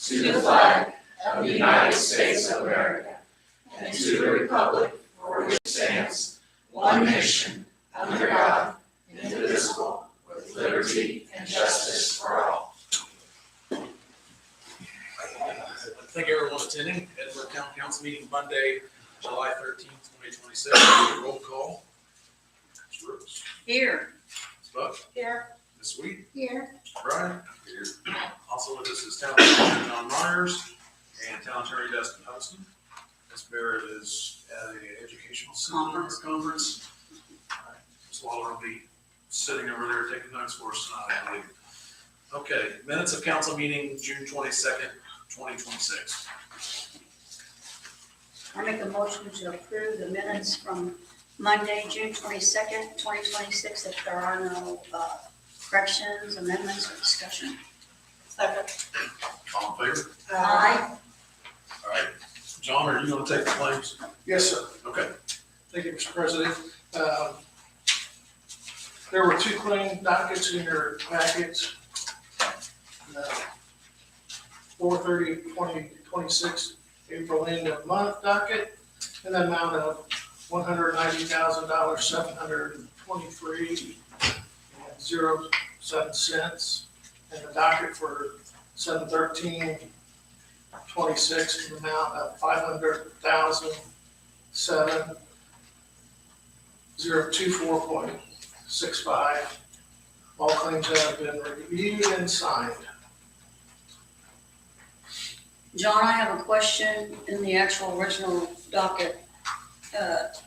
to the flag of the United States of America, and to the republic for which it stands, one nation, under God, indivisible, with liberty and justice for all. Thank you everyone attending Edgeworth County Council meeting Monday, July 13th, 2026. Roll call. Ms. Brooks. Here. Ms. Buck. Here. Ms. Sweet. Here. Mr. Bryan. Here. Also with us is Town Manager John Myers and Town Attorney Dustin Hudson. Ms. Barrett is at an educational conference. All right. Ms. Waller will be sitting over there taking notes for us tonight, I believe. Okay, minutes of council meeting June 22nd, 2026. I make a motion to approve the minutes from Monday, June 22nd, 2026, if there are no corrections, amendments, or discussion. Second. All in favor? Aye. All right. John, are you going to take the claims? Yes, sir. Okay. Thank you, Mr. President. There were two claim dockets in your packets. 4/30/2026, April end of month docket, and the amount of $190,723.07, and the docket for 7/13/26, the amount of $500,724.65. All claims have been reviewed and signed. John, I have a question in the actual original docket.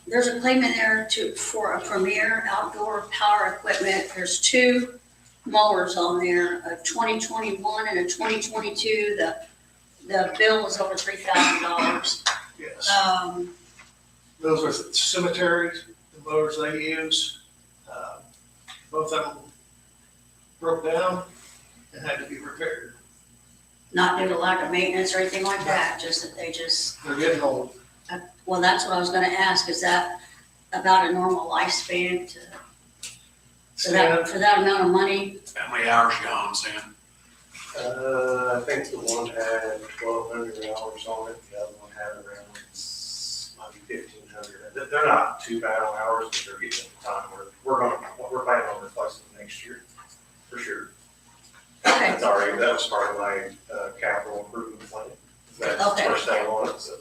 There's a claim in there for a Premier outdoor power equipment. There's two mowers on there, a 2021 and a 2022. The bill is over $3,000. Yes. Those Those are cemeteries, the mowers they use. Both of them broke down and had to be repaired. not due to lack of maintenance or anything like that, just that They're getting old. well, that's what I was gonna ask. Is that about a normal lifespan for that amount of money? How many hours you got on, Sam? I think the one had 1,200 hours on it, the other one had around maybe 1,500. They're not too bad on hours, but they're getting to the time where we're planning on replacing them next year, for sure. Okay, That was part of my capital improvement plan. That's Okay. first thing on it, so.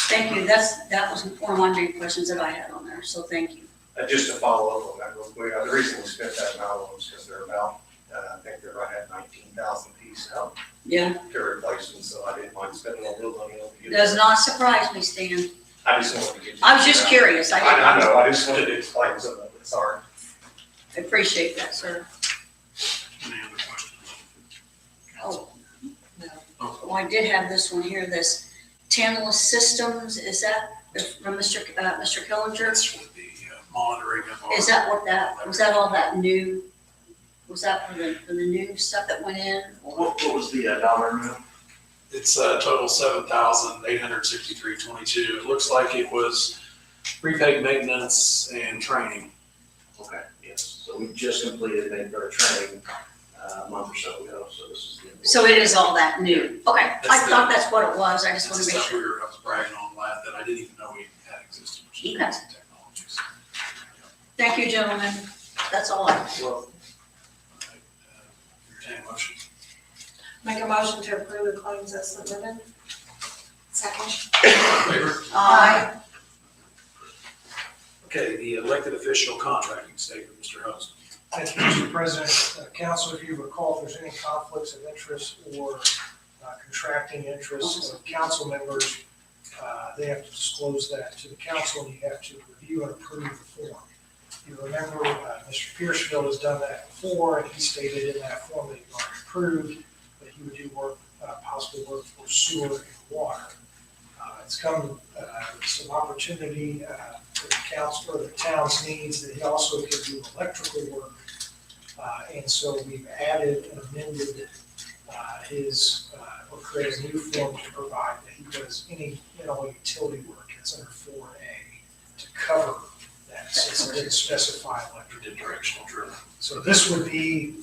thank you. That was one of my main questions that I had on there, so thank you. Just to follow up on that real quick, the reason we spent that amount on was because they're about, I think they're right at 19,000 pieces out Yeah, to replace them, so I didn't mind spending a little money on it. does not surprise me, Stan. I just wanted to get you. I was just curious. I know, I just wanted to explain some of it, sorry. I appreciate that, sir. Any other questions? Oh, no. Oh, Well, I did have this one here, this Tantalus Systems, is that from Mr. Killinger? That's with the monitoring of our. Is that what was that all that new, was that for the new stuff that went in? Or- What was the dollar amount? It's a total $7,863.22. It looks like it was prepaid maintenance and training. Okay, yes, so we just completed our training a month or so ago, so this is. So it is all that new? Okay, I thought that's what it was, I just That's want the to make stuff sure. I was bragging on that I didn't even know we had existed, which is Okay. amazing technologies. Thank you, gentlemen, that's all I have. Well, entertain a motion. Make a motion to approve the claims as submitted. Second. All in favor? Aye. Okay, the elected official contracting statement, Mr. Hudson. Thank you, Mr. President. Council, if you recall, if there's any conflicts of interest or contracting interests of council members, they have to disclose that to the council, and you have to review and approve the form. You remember, Mr. Piercefield has done that before, and he stated in that form that he already approved, that he would do work, possible work for sewer and water. It's come some opportunity for the council or the town's needs that he also could do electrical work. And so we've added and amended or created a new form to provide that he does any utility work. It's under 4A to cover that, since it didn't specify electrical. Directional drilling. So this would be,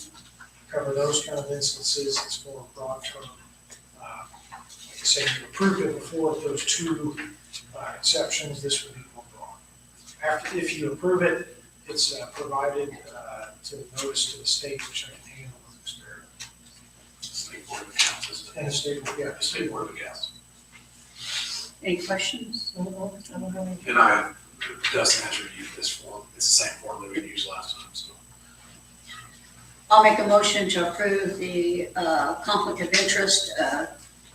cover those kind of instances. It's more broad term say you approved it before with those two exceptions, this would be withdrawn. After, if you approve it, it's provided to notice to the state, which I can handle with Ms. Barrett. State Board of Accounts, isn't it? And the state, yeah, the State Board of Accounts. Any questions? I don't have any. And I, Dustin has reviewed this form. It's the same form that we used last time, so. I'll make a motion to approve the conflict of interest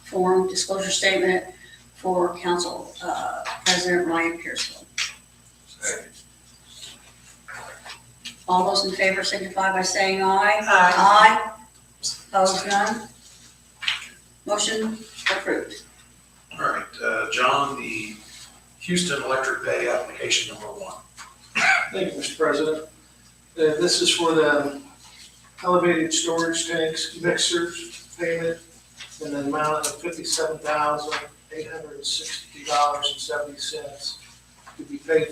form disclosure statement for Council President Ryan Pearsall. All those in favor signify by saying aye. Aye. Opposed, none. Motion approved. All right, John, the Houston Electric Pay application number 1. Thank you, Mr. President. This is for the elevated storage tanks mixers payment in the amount of $57,860.70 to be paid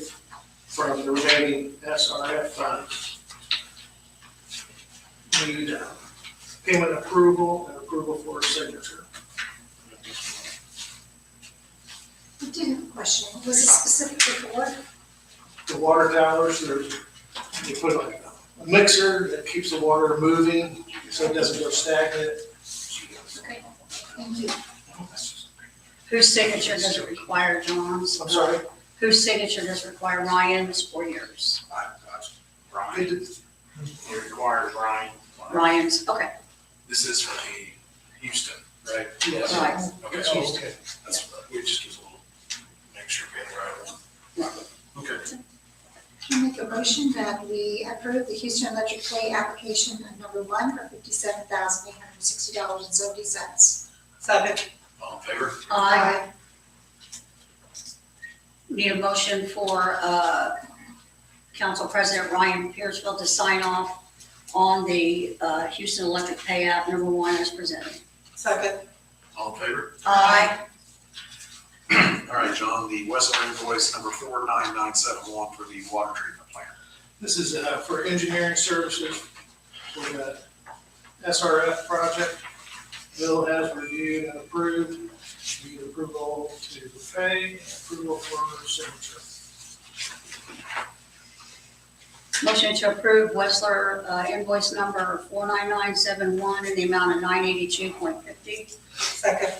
from the remaining SRF funds. Need payment approval and approval for a signature. I do have a question. Was it specifically for what? The water towers, they put like a mixer that keeps the water moving so it doesn't go stagnant. Okay, thank you. Whose signature does it require, John's? I'm sorry. Whose signature does it require, Ryan's or yours? Brian, They did- it requires Brian. Ryan's, okay, This is for the Houston, right? Yes. right. Okay, Oh, okay. that's, we just give a little, make sure we have the right one. Okay, I make a motion that we approve the Houston Electric Pay application number 1 for $57,860.70. Second. all in favor? Aye. Need a motion for Council President Ryan Pearsall to sign off on the Houston Electric Pay App number 1 as presented. Second. All in favor? Aye. All right, John, the Westler invoice number 49971 for the water treatment plant. This is for engineering services for the SRF project. Bill has reviewed and approved. Need approval to pay and approval for signature. Motion to approve Westler invoice number 49971 in the amount of $982.50. Second.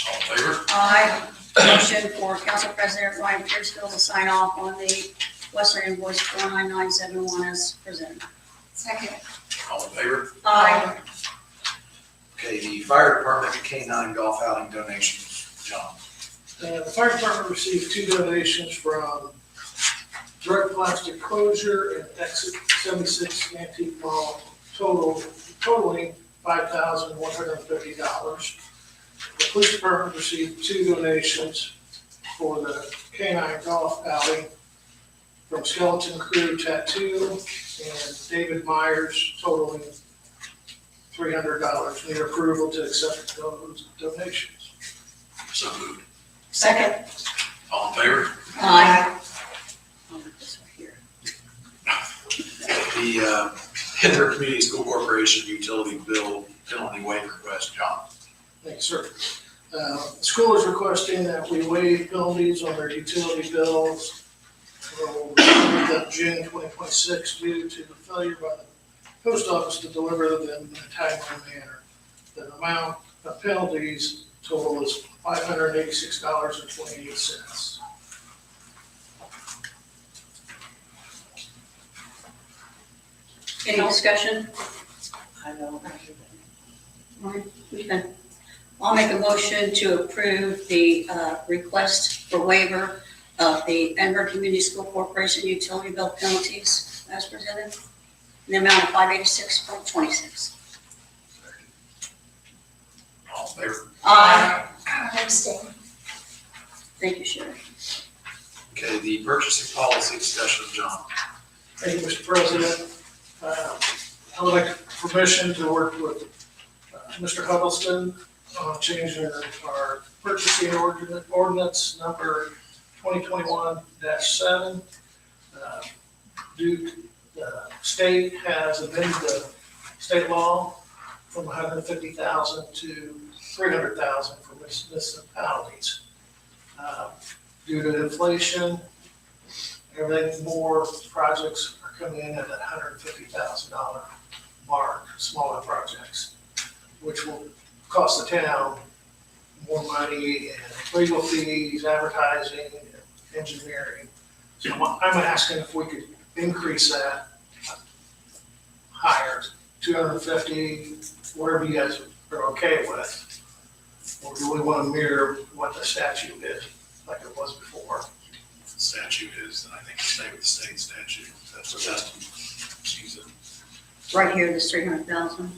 All in favor? Aye. Motion for Council President Ryan Pearsall to sign off on the Westler invoice 49971 as presented. Second. All in favor? Aye. Okay, the fire department K9 golf outing donations, John. The fire department received 2 donations from Direct Plastic Closure and Exit 76 Antique Mall, totaling $5,150. The police department received 2 donations for the K9 golf outing from Skeleton Crew Tattoo and David Myers, totaling $300. Need approval to accept those donations. So moved. Second. All in favor? Aye. I'll put this one here. The Hinder Community School Corporation utility bill penalty waiver request, John. Thank you, sir. The school is requesting that we waive penalties on their utility bills for June 2026 due to the failure by the post office to deliver them in a timely manner. The amount of penalties total is $586.28. Any discussion? I know. I'll make a motion to approve the request for waiver of the Edinburgh Community School Corporation utility bill penalties as presented in the amount of $586.26. All in favor? Aye. I abstain. Thank you, Sherry. Okay, the purchasing policy discussion, John. Thank you, Mr. President. I would like permission to work with Mr. Huddleston on changing our purchasing ordinance number 2021-7. Duke, the state has amended the state law from 150,000 to $300,000 for municipalities. Due to inflation, everything, more projects are coming in at that $150,000 mark, smaller projects, which will cost the town more money and legal fees, advertising, and engineering. So I'm asking if we could increase that higher, 250, whatever you guys are okay with. Or do we want to mirror what the statute is, like it was before? Statute is, and I think you stay with the state statute. That's what she's Right here, this 300,000.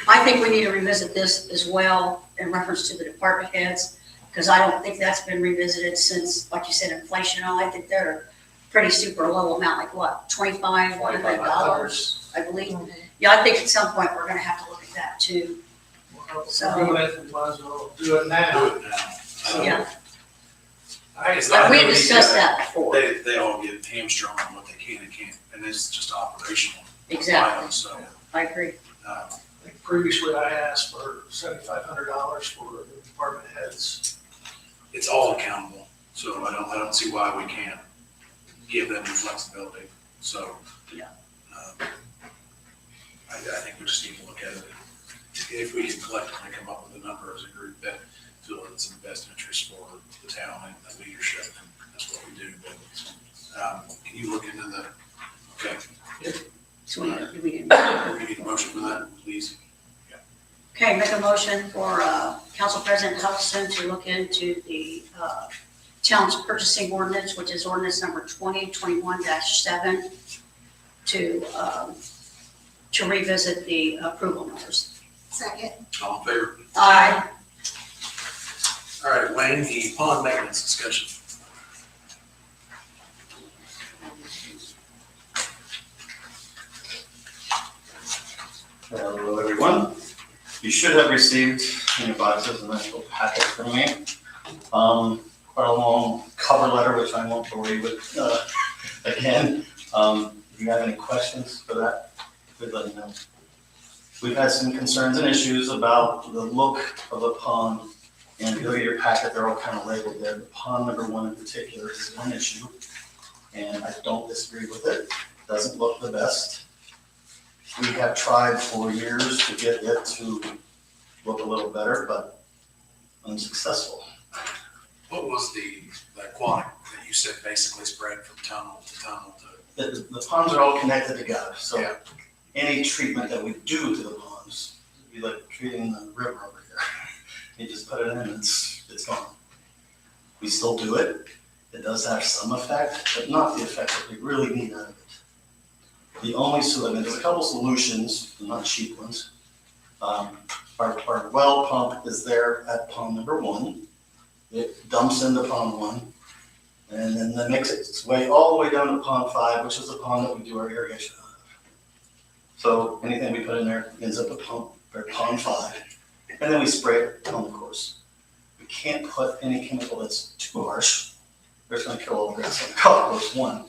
I think we need to revisit this as well in reference to the department heads, because I don't think that's been revisited since, like you said, inflation. I think they're pretty super low amount, like what, $2,500, I believe. Yeah, I think at some point we're gonna have to look at that too. So do it, might as well do it now. do it now. Yeah, It's not we gonna be- discussed that before. They all get hamstrung on what they can and can't, and it's just operational. Exactly, items, So, I agree. I think previously I asked for $7,500 for the department heads. it's all accountable, so I don't see why we can't give them the flexibility, so. Yeah. I think we just need to look at it. If we can collectively come up with a number as a group that feel that it's in the best interest for the town and the leadership, and that's what we do, but, can you look into the, okay, So we need we need a motion for that, please? Okay, make a motion for Council President Huddleston to look into the town's purchasing ordinance, which is ordinance number 2021-7, to revisit the approval numbers. Second. All in favor? Aye. All right, Wayne, the pond maintenance discussion. Hello, everyone. You should have received in your boxes an actual packet from me. Quite a long cover letter, which I won't bore you with again. If you have any questions for that, please let me know. We've had some concerns and issues about the look of the pond. And if you look at your packet, they're all kind of labeled there. The pond number 1 in particular is one issue. And I don't disagree with it. Doesn't look the best. We have tried for years to get it to look a little better, but unsuccessful. What was the quantity that you said basically spread from tunnel to tunnel to? The ponds are all connected together, so Yeah. any treatment that we do to the ponds, it'd be like treating the river over here. You just put it in and it's gone. We still do it. It does have some effect, but not the effect that we really need out of it. The only solution, there's a couple solutions, not cheap ones. Our well pump is there at pond number 1. It dumps into pond 1, and then that makes its way all the way down to pond 5, which is the pond that we do our irrigation out of. So anything we put in there ends up at pond 5, and then we spray it on the course. We can't put any chemical that's too harsh. It's going to kill all the grass on the golf course, 1.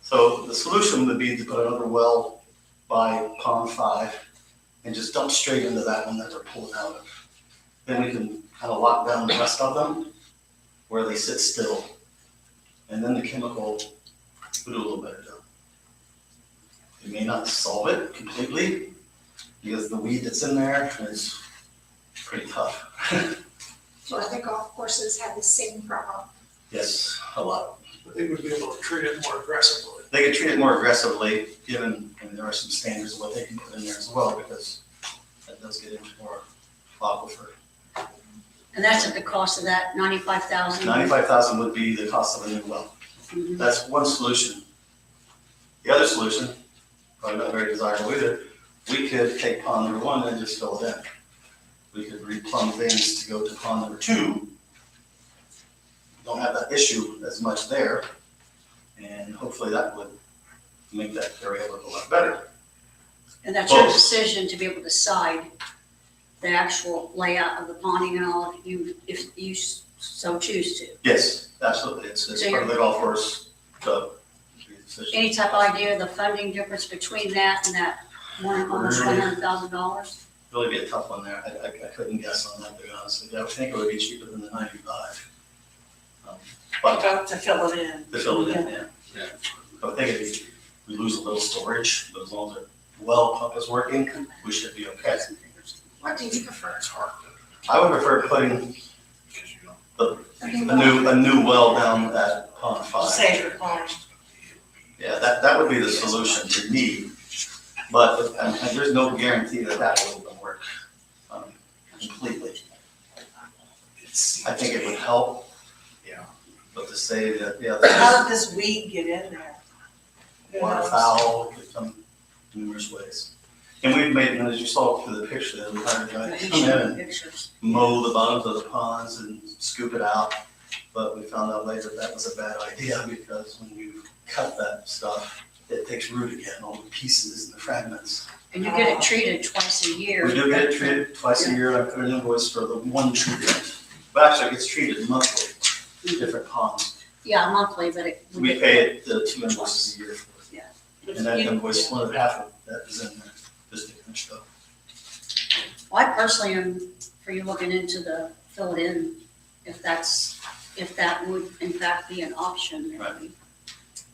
So the solution would be to put another well by pond 5 and just dump straight into that one that they're pulling out of. Then we can kind of lock down the rest of them where they sit still. And then the chemical will do a little better job. It may not solve it completely because the weed that's in there is pretty tough. Do other golf courses have the same problem? Yes, a lot. But they would be able to treat it more aggressively. They can treat it more aggressively, given, and there are some standards of what they can put in there as well, because that does get into more aquifer. And that's at the cost of that 95,000? 95,000 would be the cost of a new well. Mhm. That's one solution. The other solution, probably not very desirable either, we could take pond number 1 and just fill it in. We could replumb veins to go to pond number 2. Don't have that issue as much there, and hopefully that would make that area look a lot better. And that's your Both. decision to be able to decide the actual layout of the ponding and all, if you so choose to. Yes, absolutely, it's So part of the golf course decision. Any type of idea of the funding difference between that and that almost $100,000? really be a tough one there. I couldn't guess on that, to be honest with you. I would think it would be cheaper than the 95. But To fill it in. to fill it in, yeah. I would think if we lose a little storage, but as long as the well pump is working, we should be okay. What do you prefer? It's hard I would prefer putting because you don't. a new well down at Pond 5. Save your time. Yeah, that would be the solution to me, but and there's no guarantee that that will even work completely. I think it would help. Yeah. But to say that, How yeah, did this weed get in there? Who knows? waterfowl, could come numerous ways. And we've made, and as you saw through the picture, that we hired a guy to come in and Pictures. mow the bottoms of the ponds and scoop it out. But we found out later that was a bad idea because when you cut that stuff, it takes root again, all the pieces and the fragments. And you get it treated twice a year. We do get it treated twice a year. I put an invoice for the one treatment. But actually, it gets treated monthly, different ponds. Yeah, monthly, but it. We pay it 2 invoices a year for it. Yeah. And that invoice, one of half of that is in there, just to finish up. Well, I personally am for you looking into the fill it in, if that would in fact be an option. Right.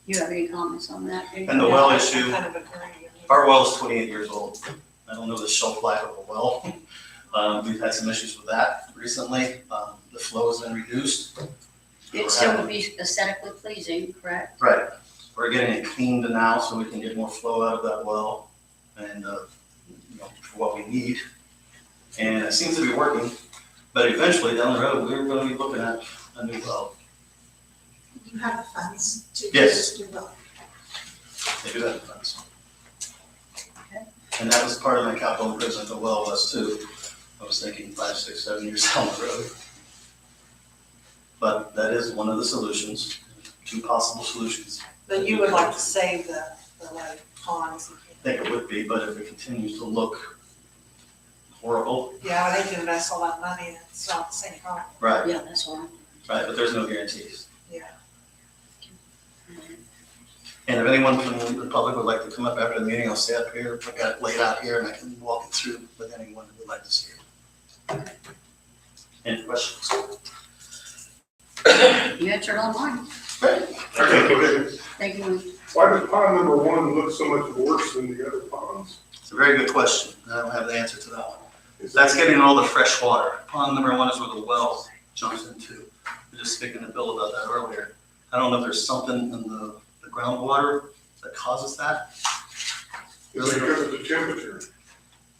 You have any comments on that? And the well Yeah, I issue, kind of agree. our well is 28 years old. I don't know the shelf life of a well. We've had some issues with that recently. The flow has been reduced. It still would be aesthetically pleasing, correct? Right. We're getting it cleaned now so we can get more flow out of that well and, for what we need. And it seems to be working, but eventually down the road, we're gonna be looking at a new well. You have the funds to do Yes. this, do well. They do have funds. Okay. And that was part of my capital improvement, the well was too. I was thinking 5, 6, 7 years down the road. But that is one of the solutions, 2 possible solutions. But you would like to save the like ponds. I think it would be, but if it continues to look horrible, Yeah, they can invest all that money and it's not the same problem. right, Yeah, that's all. right, but there's no guarantees. Yeah. And if anyone from the public would like to come up after the meeting, I'll stay up here, I got it laid out here, and I can walk it through with anyone who would like to see it. Any questions? You answered all mine. Okay. Thank you. Why does pond number 1 look so much worse than the other ponds? It's a very good question, and I don't have the answer to that one. Is That's it- getting all the fresh water. Pond number 1 is where the well jumps into. We were just speaking to Bill about that earlier. I don't know if there's something in the groundwater that causes that. Is it because of the temperature?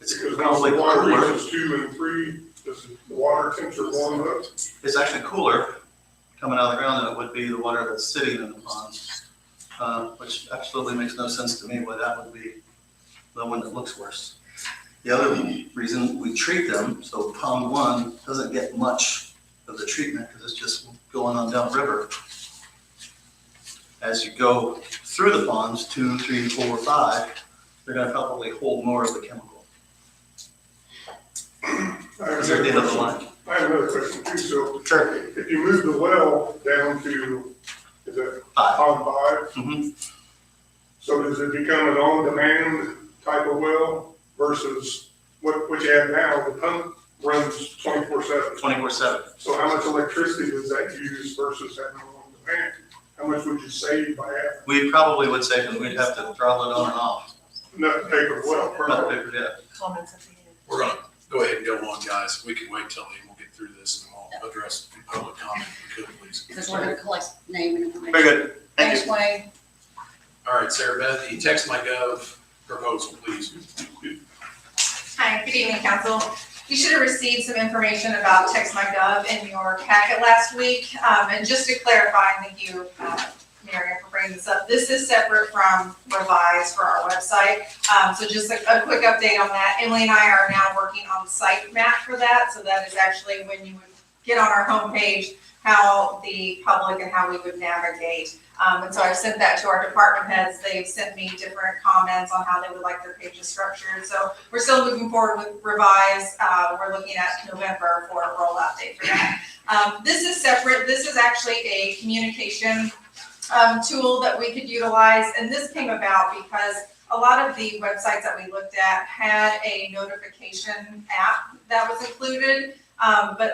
It's Because once probably the water cooler. reaches 2 and 3, does the water temperature warm up? It's actually cooler coming out of the ground than it would be the water that's sitting in the ponds, which absolutely makes no sense to me why that would be the one that looks worse. The other reason we treat them, so pond 1 doesn't get much of the treatment because it's just going on downriver. As you go through the ponds, 2, 3, 4, 5, they're gonna probably hold more of the chemical. I have It's at the end of the another line. I have another question too. So Sure. if you move the well down to, is that 5. pond 5? Mhm. So does it become an on-demand type of well versus what you have now? The pump runs 24/7. 24/7. So how much electricity does that use versus having it on demand? How much would you save by having, We probably would say that we'd have to throttle it on and off. not pay for the well? Not paper, yeah. Comments at the end. We're gonna go ahead and go on, guys. We can wait till then. We'll get through this and we'll address the public comment if we could, please. Because we're gonna collect name and information. Very good. Thank Thanks, you. Wayne. All right, Sarah Beth, the text my gov proposal, please. Hi, good evening, council. You should have received some information about TextMyGov in your packet last week. And just to clarify, and thank you, Miriam, for bringing this up. This is separate from Revise for our website. So just a quick update on that. Emily and I are now working on the site map for that. So that is actually when you would get on our homepage, how the public and how we would navigate. And so I've sent that to our department heads. They've sent me different comments on how they would like their pages structured. So we're still moving forward with Revise. We're looking at November for a rollout date for that. This is separate. This is actually a communication tool that we could utilize. And this came about because a lot of the websites that we looked at had a notification app that was included,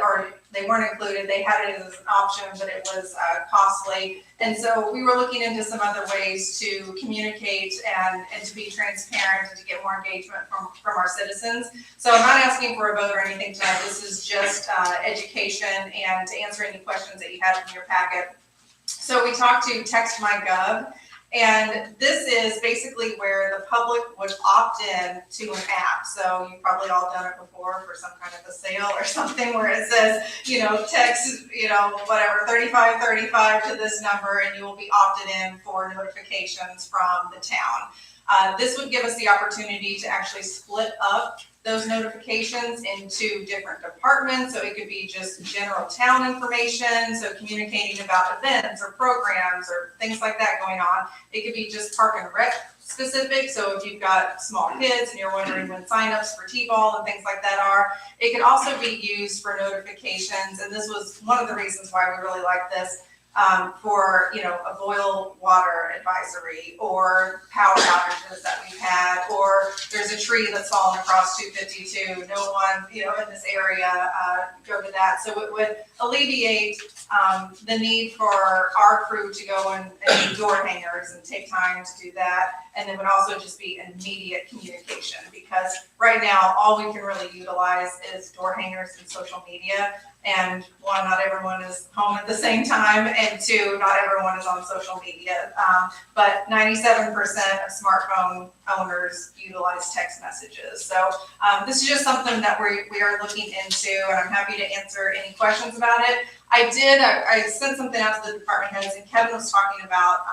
or they weren't included, they had it as an option, but it was costly. And so we were looking into some other ways to communicate and to be transparent and to get more engagement from our citizens. So I'm not asking for a vote or anything tonight, this is just education and to answer any questions that you had in your packet. So we talked to TextMyGov, and this is basically where the public would opt in to an app. So you've probably all done it before for some kind of a sale or something where it says, text, whatever, 3535 to this number, and you will be opted in for notifications from the town. This would give us the opportunity to actually split up those notifications into different departments. So it could be just general town information, so communicating about events or programs or things like that going on. It could be just park and rec specific. So if you've got small kids and you're wondering when signups for T-ball and things like that are, it could also be used for notifications. And this was one of the reasons why we really like this. For, a boil water advisory or power outages that we've had, or there's a tree that's fallen across 252, no one, in this area, go to that. So it would alleviate the need for our crew to go and do door hangers and take time to do that. And it would also just be immediate communication, because right now, all we can really utilize is door hangers and social media. And one, not everyone is home at the same time, and two, not everyone is on social media. But 97% of smartphone owners utilize text messages. So this is just something that we are looking into, and I'm happy to answer any questions about it. I sent something out to the department heads, and Kevin was talking about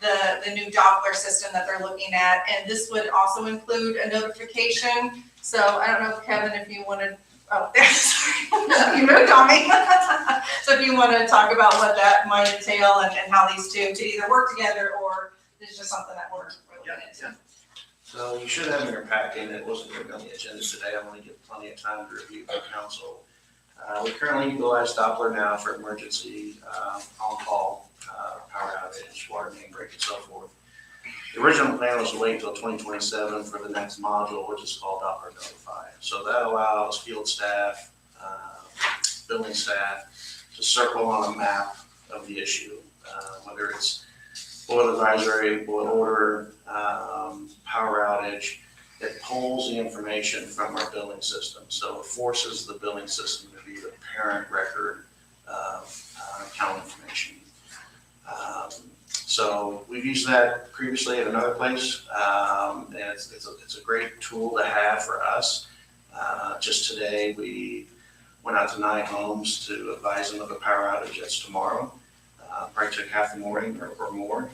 the new Doppler system that they're looking at, and this would also include a notification. So I don't know, Kevin, if you wanted. Oh, sorry, you moved on me. So if you want to talk about what that might entail and how these two could either work together, or it's just something that we're looking into. So you should have in your packet, and it wasn't going to be on the agenda today, I want to give plenty of time to review by council. We currently utilize Doppler now for emergency on-call power outage, water main break, and so forth. The original plan was to wait until 2027 for the next module, which is called Doppler Notify. So that allows field staff, building staff to circle on a map of the issue, whether it's boil advisory, boil order, power outage. It pulls the information from our billing system. So it forces the billing system to be the parent record of account information. So we've used that previously at another place, and it's a great tool to have for us. Just today, we went out to 9 homes to advise them of a power outage that's tomorrow. Probably took half the morning or more,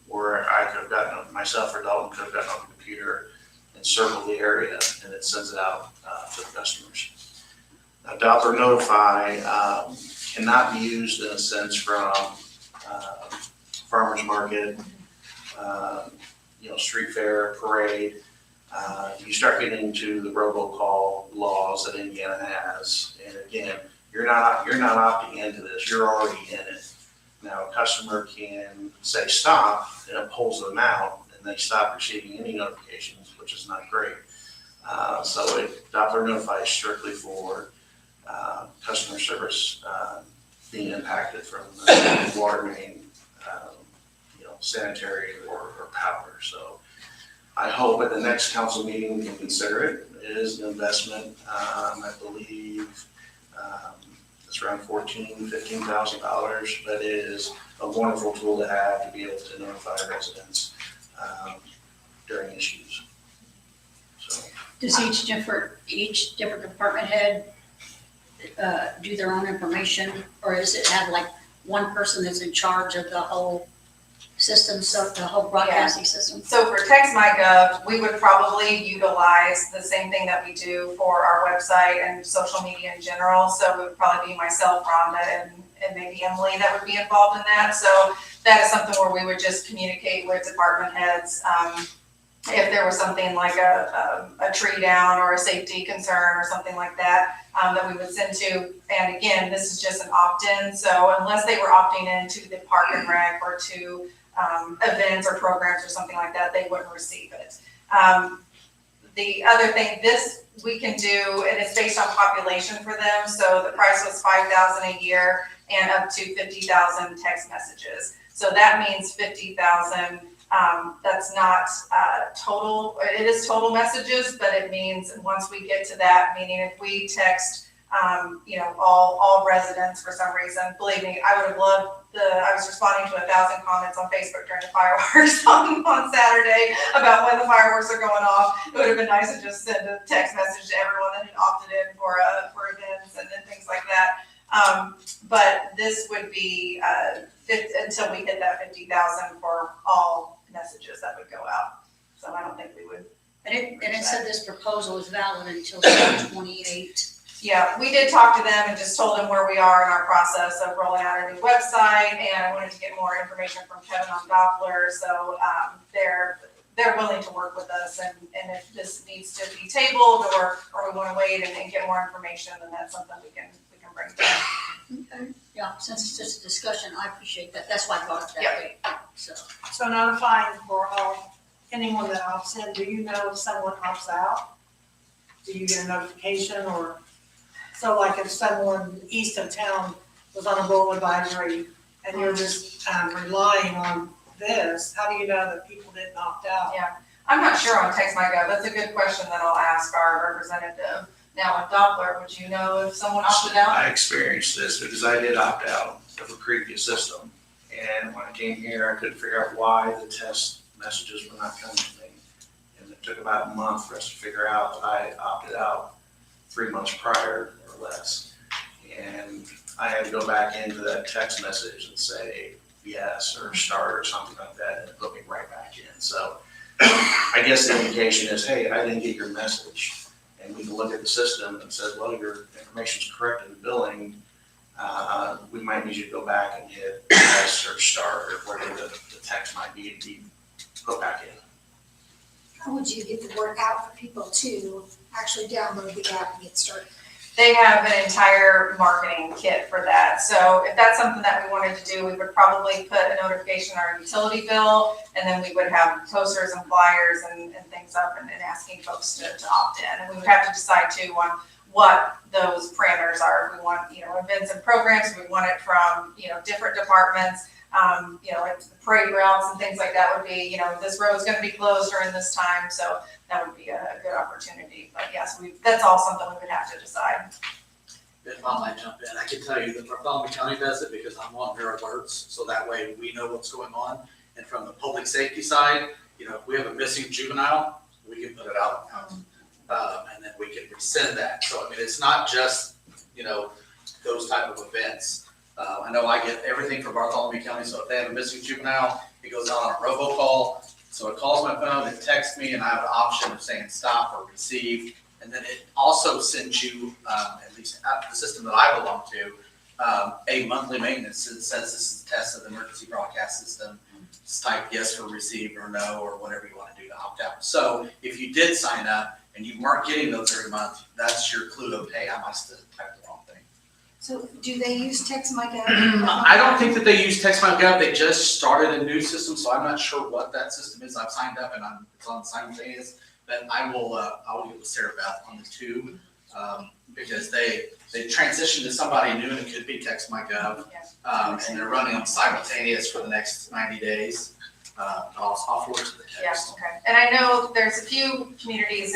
where I could have gotten, myself or Dalton could have gotten on the computer and circled the area, and it sends it out to the customers. Now, Doppler Notify cannot be used in a sense from farmer's market, street fair, parade. You start getting into the robocall laws that Indiana has, and again, you're not opting into this. You're already in it. Now, a customer can say stop, and it pulls them out, and they stop receiving any notifications, which is not great. So Doppler Notify is strictly for customer service being impacted from the water main, sanitary or power. So I hope at the next council meeting we can consider it. It is an investment. I believe it's around $15,000, but it is a wonderful tool to have to be able to notify residents during issues. So Does each different department head do their own information, or does it have like one person that's in charge of the whole system, so the whole broadcasting system? So for TextMyGov, we would probably utilize the same thing that we do for our website and social media in general. So it would probably be myself, Rhonda, and maybe Emily that would be involved in that. So that is something where we would just communicate with department heads. If there was something like a tree down or a safety concern or something like that, that we would send to. And again, this is just an opt-in. So unless they were opting into the park and rec or to events or programs or something like that, they wouldn't receive it. The other thing, this we can do, and it's based on population for them, so the price was $5,000 a year and up to 50,000 text messages. So that means 50,000, that's not total, it is total messages, but it means once we get to that, meaning if we text, all residents for some reason, believe me, I would have loved I was responding to 1,000 comments on Facebook during the fireworks on Saturday about when the fireworks are going off. It would have been nice to just send a text message to everyone that had opted in for events and things like that. But this would be until we hit that 50,000 for all messages that would go out. So I don't think we would. And it said this proposal is valid until 2028. Yeah, we did talk to them and just told them where we are in our process of rolling out our new website, and I wanted to get more information from Kevin on Doppler, so they're willing to work with us, and if this needs to be tabled or we want to wait and get more information, then that's something we can bring back. Okay. Yeah, since it's just a discussion, I appreciate that. That's why I brought it that way. So notifying for anyone that opts in, do you know if someone opts out? Do you get a notification or? So like if someone east of town was on a rule advisory and you're just relying on this, how do you know that people didn't opt out? Yeah, I'm not sure on TextMyGov. That's a good question that I'll ask our representative. Now with Doppler, would you know if someone opted out? I experienced this because I did opt out of a previous system. And when I came here, I couldn't figure out why the text messages were not coming to me. And it took about a month for us to figure out that I opted out 3 months prior or less. And I had to go back into that text message and say yes or start or something like that, and it put me right back in. So I guess the indication is, hey, I didn't get your message. And we can look at the system and says, well, your information's correct in the billing. We might need you to go back and hit yes or start or whatever the text might be to be put back in. How would you get the word out for people to actually download the app and get started? They have an entire marketing kit for that. So if that's something that we wanted to do, we would probably put a notification on our utility bill, and then we would have posters and flyers and things up and asking folks to opt in. And we would have to decide too on what those parameters are. If we want, events and programs, we want it from, different departments. Like the parade routes and things like that would be, this road is going to be closed during this time, so that would be a good opportunity. But yes, that's all something we would have to decide. If I might jump in, I can tell you that Bartholomew County does it because I'm on their alerts, so that way we know what's going on. And from the public safety side, if we have a missing juvenile, we can put it out, and then we can rescind that. So it's not just those type of events. I know I get everything from Bartholomew County, so if they have a missing juvenile, it goes out on a robocall. So it calls my phone, it texts me, and I have an option of saying stop or receive. And then it also sends you, at least at the system that I belong to, a monthly maintenance. It says this is a test of the emergency broadcast system. Just type yes for receive or no or whatever you want to do to opt out. So if you did sign up and you weren't getting those every month, that's your clue of, hey, I must have typed the wrong thing. So do they use TextMyGov? I don't think that they use TextMyGov. They just started a new system, so I'm not sure what that system is. I've signed up and it's on simultaneous. But I will get with Sarah Beth on the two because they transitioned to somebody new and it could be TextMyGov. And they're running them simultaneous for the next 90 days. I'll forward to the text. Yeah, okay. And I know there's a few communities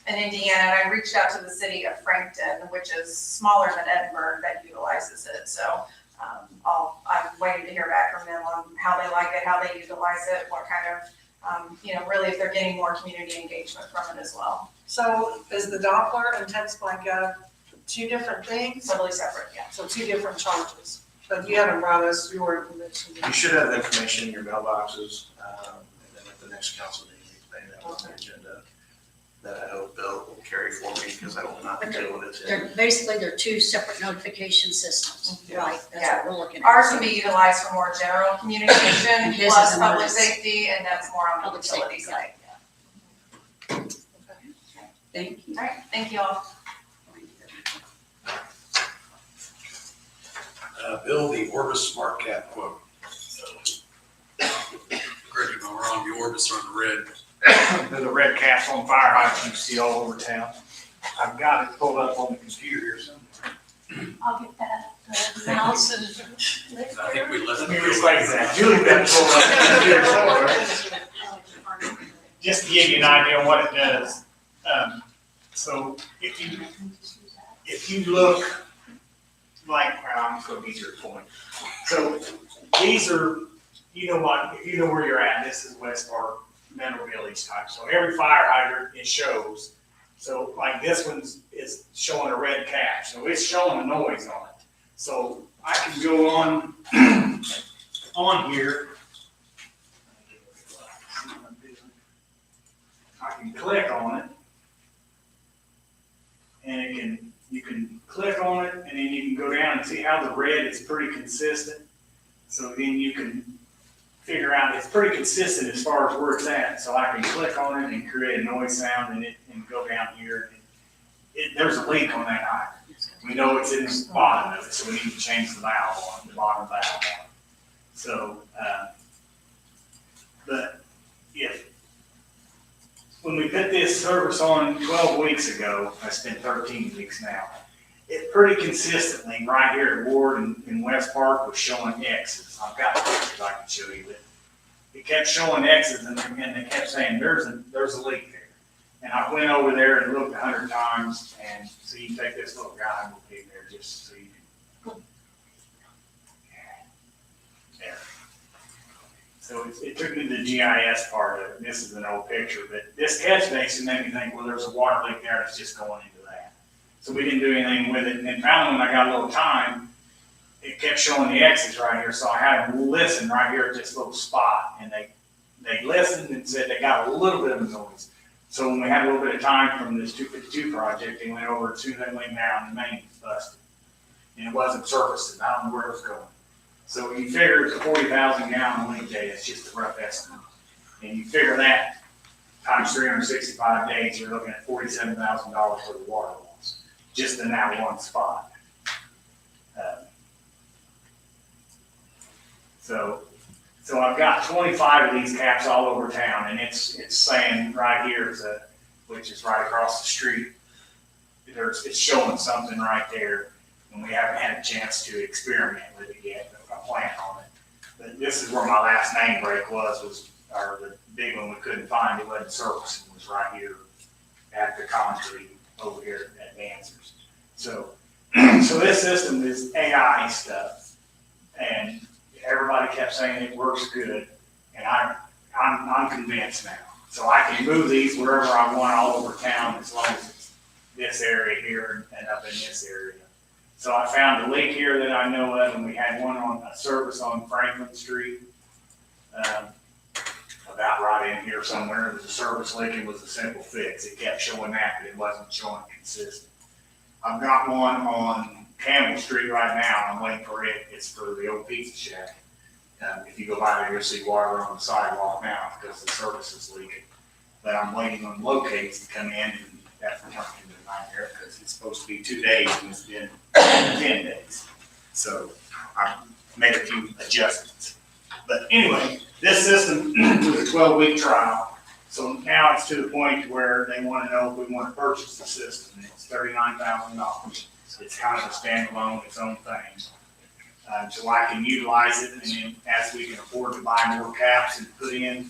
in Indiana, and I reached out to the city of Frankton, which is smaller than Edinburgh, that utilizes it. So I'm waiting to hear back from them on how they like it, how they utilize it, what kind of, really if they're getting more community engagement from it as well. So is the Doppler and TextMyGov two different things? Totally separate, yeah. So two different charges, but you haven't brought us your information. You should have information in your mailboxes, and then at the next council meeting, you can put that on the agenda. That I hope Bill will carry for me because I will not deal with it. They're two separate notification systems, right? That's what we're looking at. Ours can be utilized for more general communication His plus is public emergency. safety, and that's more on the Public utility safety, side. Thank you. All right, thank you all. Bill, the Orbis Smart Cap quote. know, we're on the orbits or the red. There's a red caps on fire hydrants you see all over town. I've got it pulled up on the computer here somewhere. I'll get that, mouse and. I think we let Let them me go. rephrase that. Julie got it pulled up on the computer somewhere. Just to give you an idea on what it does. So if you look like, well, I'm just gonna get your point. So these are, you know what, if you know where you're at, this is West Park, Mineral Village type. So every fire hydrant, it shows. So like this one's is showing a red cap, so it's showing a noise on it. So I can go on here. I can click on it. And you can click on it, and then you can go down and see how the red is pretty consistent. So then you can figure out it's pretty consistent as far as where it's at. So I can click on it and create a noise sound and go down here. There's a leak on that hydrant. We know it's in the bottom of it, so we need to change the valve on the bottom valve on it. So, but when we put this service on 12 weeks ago, it's been 13 weeks now, it pretty consistently right here at Ward in West Park was showing X's. I've got pictures I can show you, but it kept showing X's and they kept saying, there's a leak there. And I went over there and looked 100 times, and so you take this little guy and we'll be there just so you can. There. So it took me to the GIS part of it. This is an old picture, but this catch basin made me think, well, there's a water leak there that's just going into that. So we didn't do anything with it. And then finally, when I got a little time, it kept showing the X's right here. So I had them listen right here at this little spot, and they listened and said they got a little bit of noise. So when we had a little bit of time from this 252 project, they went over to that lane now, and the main was busted. And it wasn't surfacing. I don't know where it was going. So you figure it's a 40,000 gallon leak day, it's just a rough estimate. And you figure that times 365 days, you're looking at $47,000 worth of water loss, just in that one spot. So I've got 25 of these caps all over town, and it's saying right here, which is right across the street, it's showing something right there, and we haven't had a chance to experiment with it yet. I plan on it. But this is where my last name break was or the big one we couldn't find. It wasn't surfacing. It was right here at the concrete over here at Dancers. So this system is AI stuff, and everybody kept saying it works good, and I'm convinced now. So I can move these wherever I want all over town as long as it's this area here and up in this area. So I found a leak here that I know of, and we had one on a service on Franklin Street, about right in here somewhere. It was a service leak. It was a simple fix. It kept showing that, but it wasn't showing consistent. I've got one on Campbell Street right now. I'm waiting for it. It's for the old pizza shack. If you go by there, you'll see water on the sidewalk now because the service is leaking. But I'm waiting on locates to come in, and that's turned into a nightmare because it's supposed to be 2 days and it's been 10 days. So I made a few adjustments. But anyway, this system was a 12-week trial. So now it's to the point where they want to know if we want to purchase the system. It's $39,000. It's kind of a standalone, its own thing. So I can utilize it, and then as we can afford to buy more caps and put in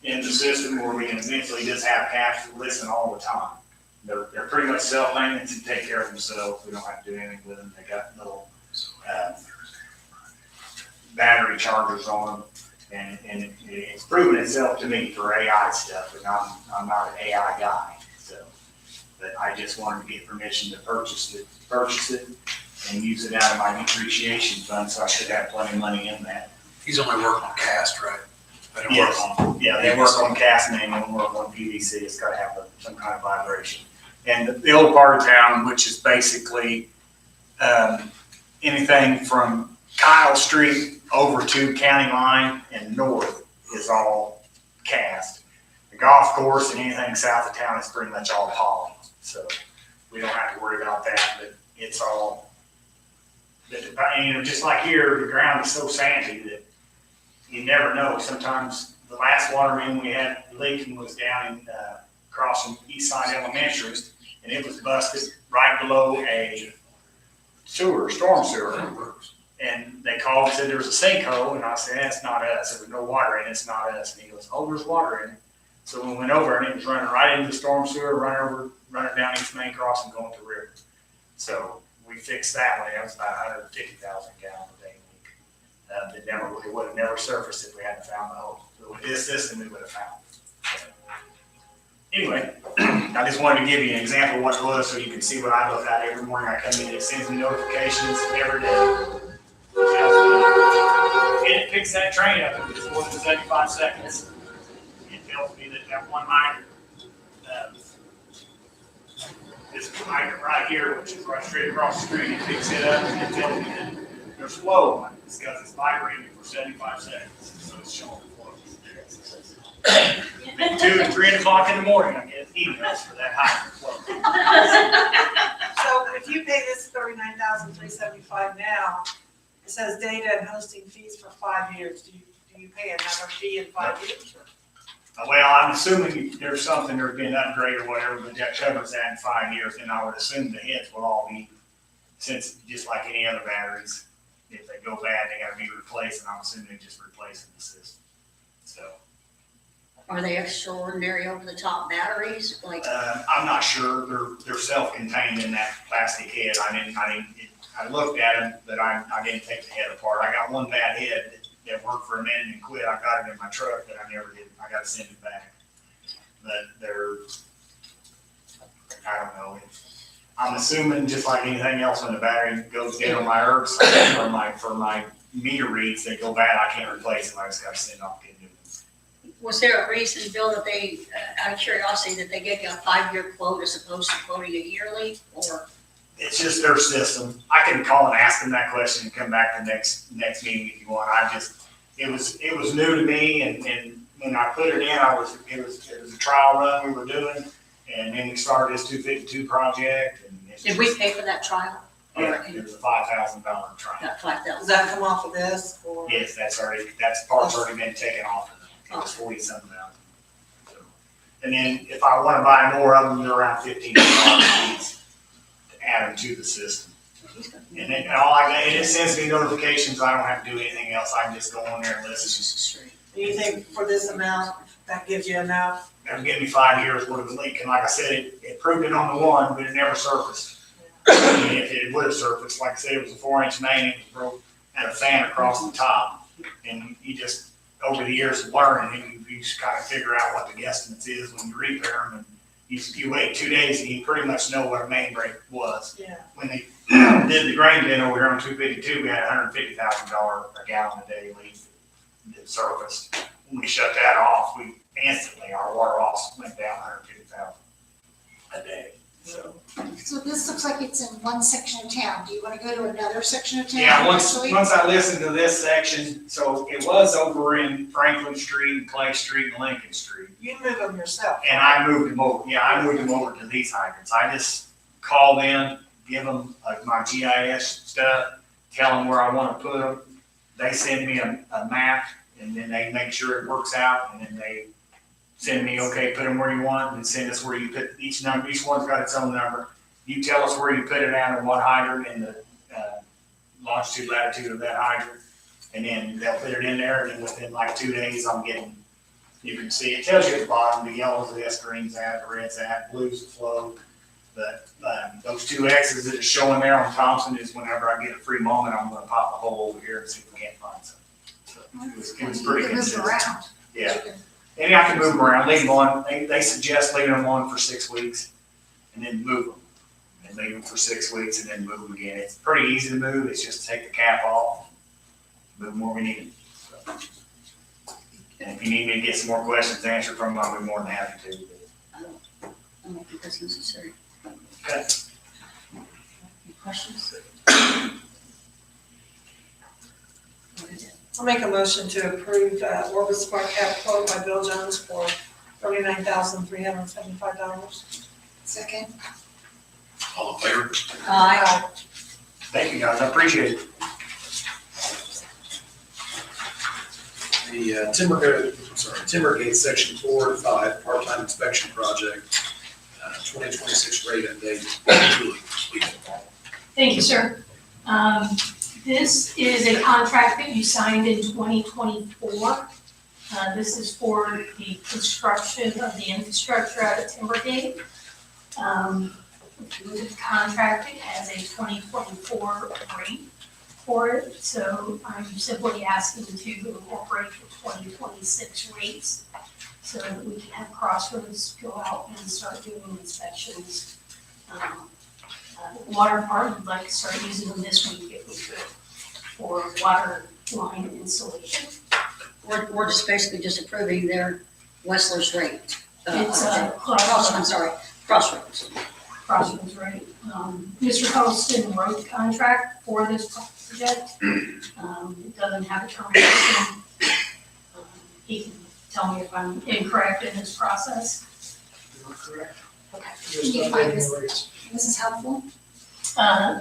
the system, or we can eventually just have caps to listen all the time. They're pretty much self-maintenance and take care of themselves. We don't have to do anything with them. They got little battery chargers on them, and it's proven itself to me for AI stuff, and I'm not an AI guy. So, but I just wanted to get permission to purchase it and use it out of my depreciation fund, so I should have plenty of money in that. He's only working on cast, right? They don't Yes. work on. Yeah, they work on cast main, they don't work on PVC, it's gotta have some kind of vibration. And the old part of town, which is basically, anything from Kyle Street over to County Line and north is all cast. The golf course and anything south of town is pretty much all poly, so we don't have to worry about that, but it's all, just like here, the ground is so sandy that you never know. Sometimes the last water main we had leaking was down in, crossing East Side Elementary, and it was busted right below a storm sewer. And they called and said there was a sinkhole, and I said, that's not us. There was no water in it, it's not us. And he goes, oh, there's water in it. So when we went over, and it was running right into the storm sewer, running down East Main Crossing, going to the river. So we fixed that one. That was about 150,000 gallon a day leak. It would have never surfaced if we hadn't found the hole. So with this system, we would have found it. So, anyway, I just wanted to give you an example of what it was so you can see what I look at every morning. I come in, it sends me notifications every day. And it picks that train up in just more than 75 seconds. It tells me that one hydrant, this hydrant right here, which is right straight across the street, it picks it up and it tells me that there's flow on it. It's because it's vibrating for 75 seconds, so it's showing flow. 2 and 3 o'clock in the morning, I get emails for that hydrant flow. So if you pay this $39,375 now, it says data and hosting fees for 5 years. Do you pay another fee in 5 years? Well, I'm assuming there's something, there's been an upgrade or whatever, but that covers that in 5 years, and I would assume the heads will all be, since just like any other batteries, if they go bad, they gotta be replaced, and I'm assuming they're just replacing the system. So, Are they extraordinary over-the-top batteries, like? I'm not sure, they're self-contained in that plastic head. I looked at them, but I didn't take the head apart. I got one bad head that worked for a minute and quit. I got it in my truck, but I never did. I got to send it back. But I don't know. I'm assuming just like anything else, when the battery goes down on my ERGs for my meter reads, they go bad. I can't replace them. I just got to send off get new ones. Was there a reason, Bill, that they, out of curiosity, that they gave you a 5-year quote as opposed to quoting a yearly, or? It's just their system. I can call and ask them that question and come back to next meeting if you want. It was new to me, and when I put it in, it was a trial run we were doing, and then we started this 252 project. And Did we pay for that trial? Yeah, it was a $5,000 trial. Got 5,000. Does that come off of this or? Yes, that's part's already been taken off of it. It was 40-something thousand. So, and then if I want to buy more of them, they're around $1,500 each to add them to the system. And then it sends me notifications. I don't have to do anything else. I can just go on there and listen. Do you think for this amount, that gives you enough? That'll give me 5 years worth of leak. And like I said, it proved it on the one, but it never surfaced. And if it would have surfaced, like I said, it was a 4-inch main, it was broke, had a fan across the top. And you just, over the years of learning, you just kind of figure out what the guesstimate is when you repair them. And you wait 2 days and you pretty much know what a main break was. Yeah. When they did the grain bin over here on 252, we had $150,000 a gallon a day leak that surfaced. When we shut that off, instantly, our water loss went down 150,000 a day. So this looks like it's in one section of town. Do you want to go to another section of town? yeah, once actually? I listened to this section, so it was over in Franklin Street, Clay Street, and Lincoln Street. You move them yourself. And I moved them over, I moved them over to these hydrants. I just called in, give them my GIS stuff, tell them where I want to put them. They send me a map, and then they make sure it works out, and then they send me, okay, put them where you want, and send us where you put each number. Each one's got its own number. You tell us where you put it out and what hydrant and the longitude, latitude of that hydrant, and then they'll put it in there, and then within like 2 days, you can see, it tells you at the bottom, the yellow's this, green's that, the red's that, blue's the flow. But those 2 X's that are showing there on Thompson is whenever I get a free moment, I'm gonna pop a hole over here and see if we can't find something. So it was pretty You can move consistent. around. Yeah. You can- And I can move them around, leave them on, they suggest leaving them on for 6 weeks and then move them. And leave them for 6 weeks and then move them again. It's pretty easy to move, it's just take the cap off, move them where we need them. So. And if you need me to get some more questions answered from them, I'll be more than happy to. I don't think that's necessary. Okay. Any questions? I'll make a motion to approve Orbis Smart Cap quote by Bill Jones for $39,375. Second. All in favor? Aye. Thank you guys, I appreciate it. The Timbergate Section 4 and 5 Part-Time Inspection Project, 2026 rate and date. Julie, please. Thank you, sir. This is a contract that you signed in 2024. This is for the construction of the infrastructure out at Timbergate. The contract has a 2024 rate for it, so I'm simply asking to incorporate the 2026 rates so that we can have Crossroads go out and start doing inspections. The water department would like to start using them this week if we could for water line installation. We're just basically just approving their Wessler's rate. It's Crossroads. Crossroads rate. Mr. Huddleston wrote the contract for this project. It doesn't have a termination. He can tell me if I'm incorrect in this process. You are correct. Okay. Just Can you find updating this? the rates. This is helpful.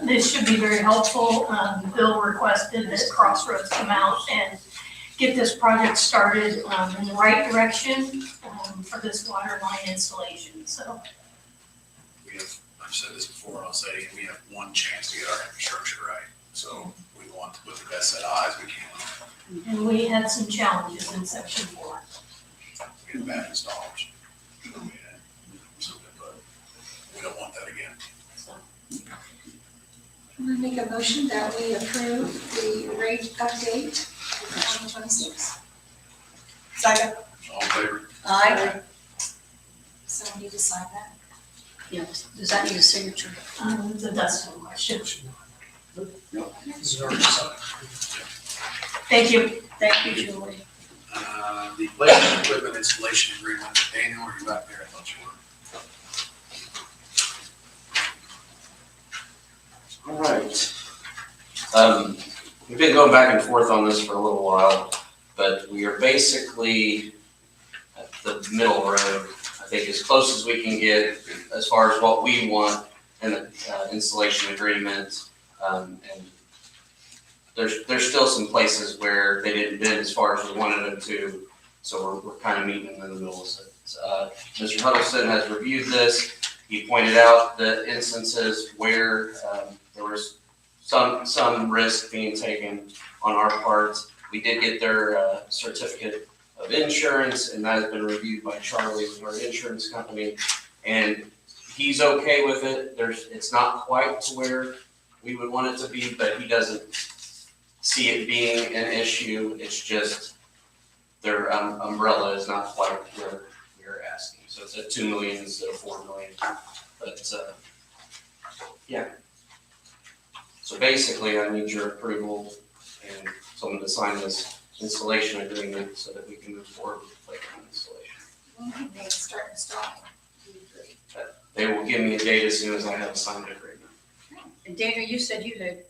This should be very helpful. Bill requested that Crossroads come out and get this project started in the right direction for this water line installation, so. I've said this before, and I'll say it again, we have one chance to get our infrastructure right. So we want to put the best set of eyes we can. And we had some challenges in section 4. We had bad installers. We had something, but we don't want that again. I'm gonna make a motion that we approve the rate update for 2026. Second. All in favor? Aye. So we need to sign that. Yes. Does that need a signature? The Dustin question. This is already signed. Thank you. Thank you, Julie. The playground equipment installation agreement, Daniel, are you back there? I thought you were. All right. We've been going back and forth on this for a little while, but we are basically at the middle road, I think, as close as we can get as far as what we want in the installation agreement. And there's still some places where they didn't bid as far as we wanted them to, so we're kind of meeting in the middle of it. Mr. Huddleston has reviewed this. He pointed out the instances where there was some risk being taken on our part. We did get their certificate of insurance, and that has been reviewed by Charlie with our insurance company, and he's okay with it. It's not quite to where we would want it to be, but he doesn't see it being an issue. It's just their umbrella is not quite where we're asking. So it's at 2 million instead of 4 million. But yeah. So basically, I need your approval and someone to sign this installation agreement so that we can move forward with the playground installation. When can they start installing? Do you agree? They will give me a date as soon as I have a signed agreement. And Dana, you said you had,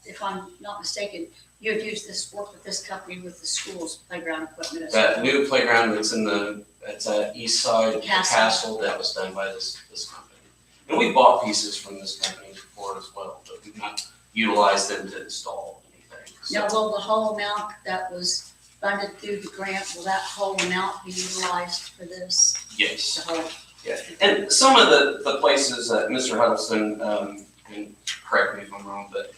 if I'm not mistaken, you had used this, work with this company with the school's playground equipment as well. That new playground that's at east side of the Castle. castle, that was done by this company. And we bought pieces from this company before as well, but we've not utilized them to install anything. So Now, will the whole amount that was funded through the grant, will that whole amount be utilized for this? yes, The whole, yeah. And some of the places that Mr. Huddleston, and correct me if I'm wrong, but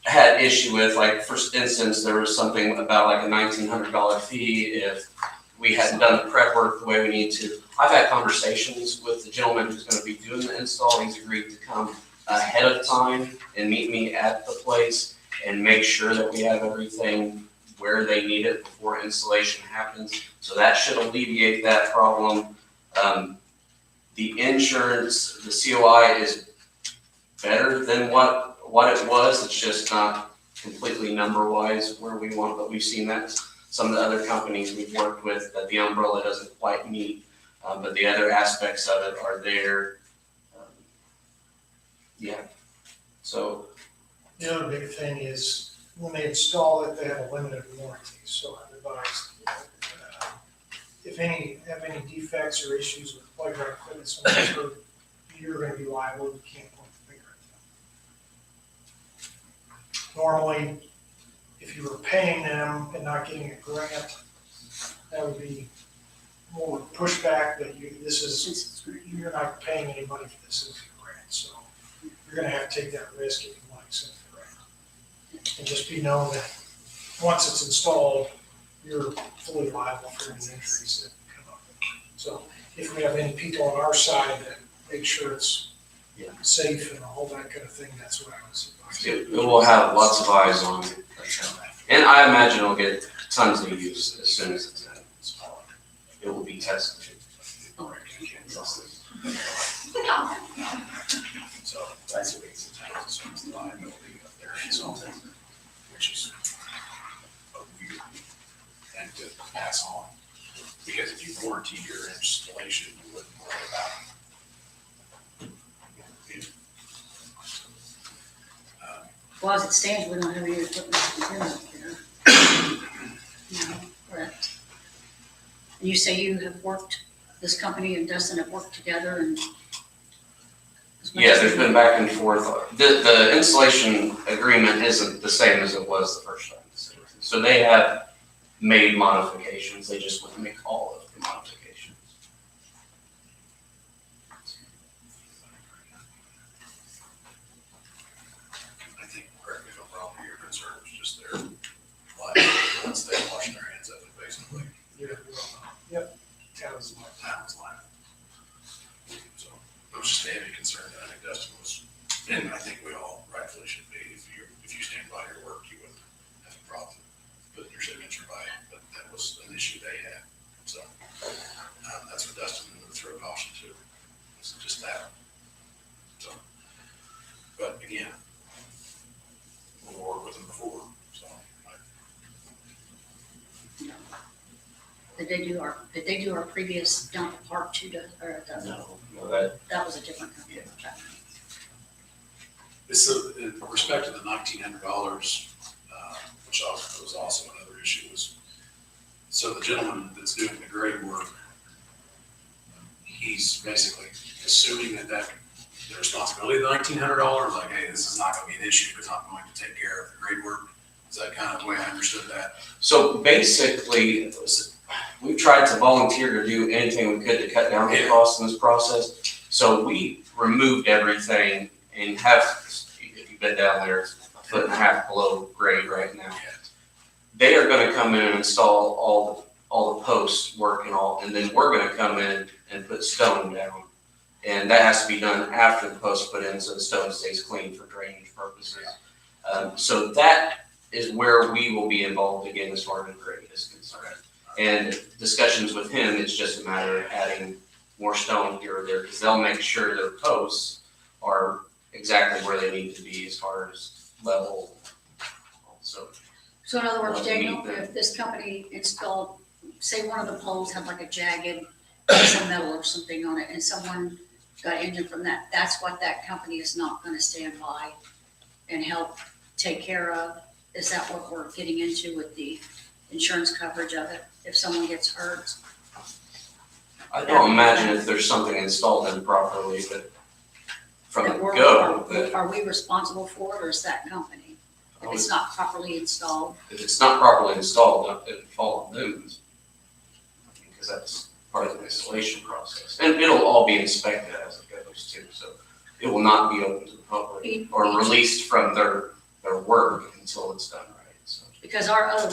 had issue with, like, for instance, there was something about like a $1,900 fee if we hadn't done the prep work the way we need to. I've had conversations with the gentleman who's gonna be doing the install. He's agreed to come ahead of time and meet me at the place and make sure that we have everything where they need it before installation happens. So that should alleviate that problem. The insurance, the COI is better than what it was. It's just not completely number wise where we want, but we've seen that some of the other companies we've worked with, that the umbrella doesn't quite meet, but the other aspects of it are there. Yeah, so, The other big thing is when they install it, they have a limited warranty, so I'm advised. If have any defects or issues with playground equipment, so you're gonna be liable, you can't point the finger at them. Normally, if you were paying them and not getting a grant, that would be more pushback that you're not paying any money for this as a grant, so you're gonna have to take that risk if you want to accept the grant. And just be known that once it's installed, you're fully liable for any injuries that come up. So if we have any people on our side that make sure it's safe and all that kind of thing, that's what I was advising. It will have lots of eyes on it. And I imagine it'll get tons of use as soon as it's installed. It will be tested. So that's what it's as far as the liability of their consulting, which is a weird thing to pass on. Because if you warranty your installation, you wouldn't worry about it. Well, as it stands, we don't have any equipment to do it there. No, correct. And you say you have worked, this company and Dustin have worked together and. Yeah, there's been back and forth. The installation agreement isn't the same as it was the first time. So they have made modifications, they just wouldn't make all of the modifications. I think, correct me if I'm wrong, your concern is just their life, once they wash their hands of it, basically. Yep, town's liable. Town's liable. So, it was just a heavy concern that I think Dustin was, and I think we all rightfully should be, if you stand by your work, you wouldn't have a problem putting your signature by it, but that was an issue they had, so. That's what Dustin threw a caution to, it's just that. So, but again, we'll work with them before, so. Did they do our previous dump part two to, or No, that was a different company? It's in respect to the $1,900, which was also another issue, was, so the gentleman that's doing the grade work, he's basically assuming that the responsibility of the $1,900, like, hey, this is not gonna be an issue because I'm going to take care of the grade work. Is that kind of the way I understood that? So basically, we've tried to volunteer to do anything we could to cut down the costs in this process. So we removed everything and have, if you've been down there, it's 1.5 feet below grade right now. They are gonna come in and install all the posts work and all, and then we're gonna come in and put stone down. And that has to be done after the post put in, so the stone stays clean for drainage purposes. So that is where we will be involved again as far as grade is concerned. And discussions with him, it's just a matter of adding more stone here or there, because they'll make sure their posts are exactly where they need to be as far as level. So in other words, Daniel, if this company installed, say one of the poles had like a jagged piece of metal or something on it, and someone got injured from that, that's what that company is not gonna stand by and help take care of? Is that what we're getting into with the insurance coverage of it, if someone gets hurt? I don't imagine if there's something installed improperly, but from the That we're- go, Are we responsible for it, or is that company? If it's not properly installed? if it's not properly installed, it would fall on them. Because that's part of the installation process. And it'll all be inspected as it goes too, so it will not be open to the public or released from their work until it's done right, so. Because our other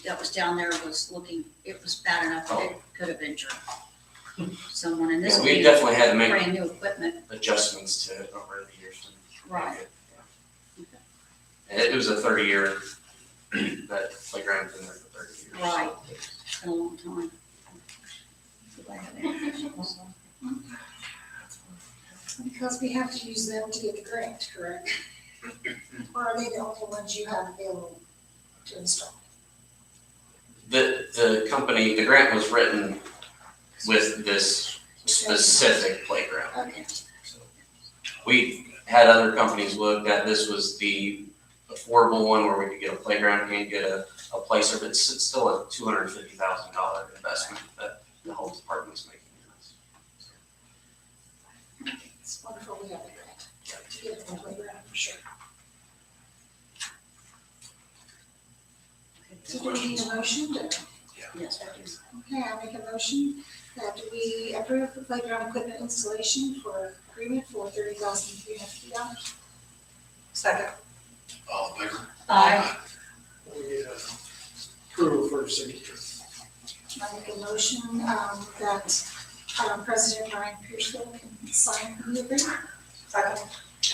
that was down there was looking, it was bad enough that it could have injured someone, and this Yeah, will we be definitely had to make brand new equipment. adjustments to it over the years. Right. And it was a 30-year, that playground's been there for 30 years. Right. It's been a long time. Because we have to use them to get the grant, correct? Or are they the only ones you have available to install? The company, the grant was written with this specific playground. Okay. We had other companies look at, this was the affordable one where we could get a playground and get a placer, but it's still a $250,000 investment that the whole department's making. It's wonderful we have the grant to get it from playground for sure. So do we need a motion to? Yes, I do. Okay, I make a motion that we approve the playground equipment installation for agreement for $30,350. Second. All in favor? Aye. We need approval for signature. I make a motion that President Ryan Pearsall can sign the agreement. Second.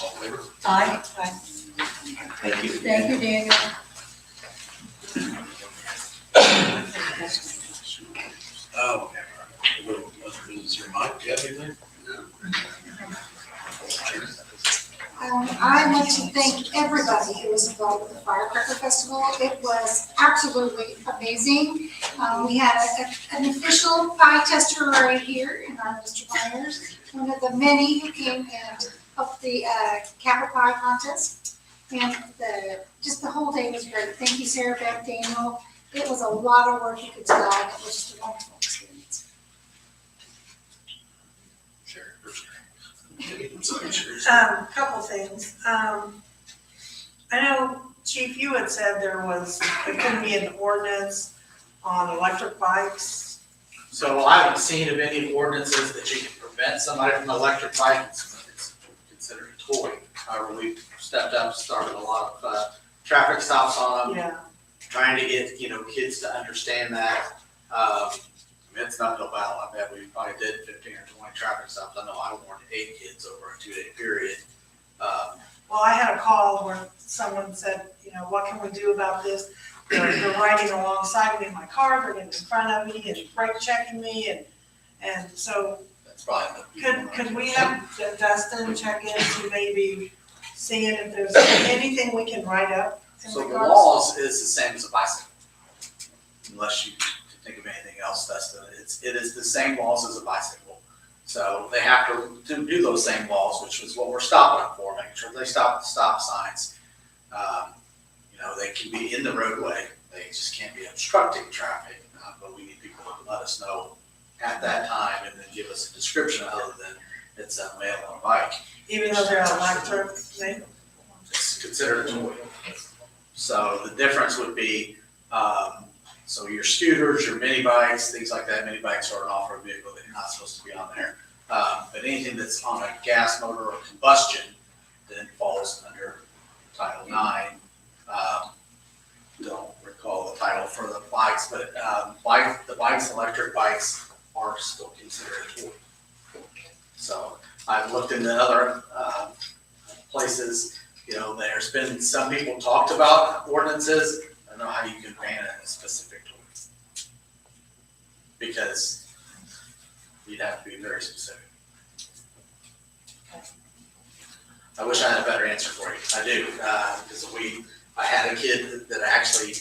All in favor? Aye. Thank you. Thank you, Daniel. Oh, okay. Other business here, Mike, do you have anything? I want to thank everybody who was involved with the Firecracker Festival. It was absolutely amazing. We had an official pie tester right here in our Mr. Myers, one of the many who came and helped the Kappa Pie contest. And just the whole day was great. Thank you, Sarah, Beth, Daniel. It was a lot of work you could tell, and it was just a wonderful experience. Sherry, or Sherry? I'm sorry, Sherry. Couple things. I know, Chief, you had said there couldn't be an ordinance on electric bikes. So I haven't seen of any ordinances that you can prevent somebody from an electric bike. It's considered a toy. However, we've stepped up, started a lot of traffic stops on them, Yeah. trying to get, kids to understand that. It's not no battle. I bet we probably did 15 or 20 traffic stops. I know I warned 8 kids over a 2-day period. Well, I had a call where someone said, what can we do about this? They're riding alongside me in my car, they're getting in front of me and brake checking me, and so That's probably. could we have Dustin check into maybe seeing if there's anything we can write up in So the regards? laws is the same as a bicycle. Unless you can think of anything else, Dustin. It is the same laws as a bicycle. So they have to do those same laws, which is what we're stopping them for, making sure they stop at the stop signs. They can be in the roadway, they just can't be obstructing traffic, but we need people to let us know at that time and then give us a description other than it's a male on a bike. Even though they're electric, It's considered a toy. So the difference would be, so your scooters, your mini bikes, things like that, mini bikes are an off-road vehicle that you're not supposed to be on there. But anything that's on a gas motor or combustion then falls under Title IX. Don't recall the title for the bikes, but the bikes, electric bikes are still considered a toy. So I've looked into other places, there's been, some people talked about ordinances. I don't know how you can ban a specific toy. Because you'd have to be very specific. I wish I had a better answer for you. I do, because I had a kid that actually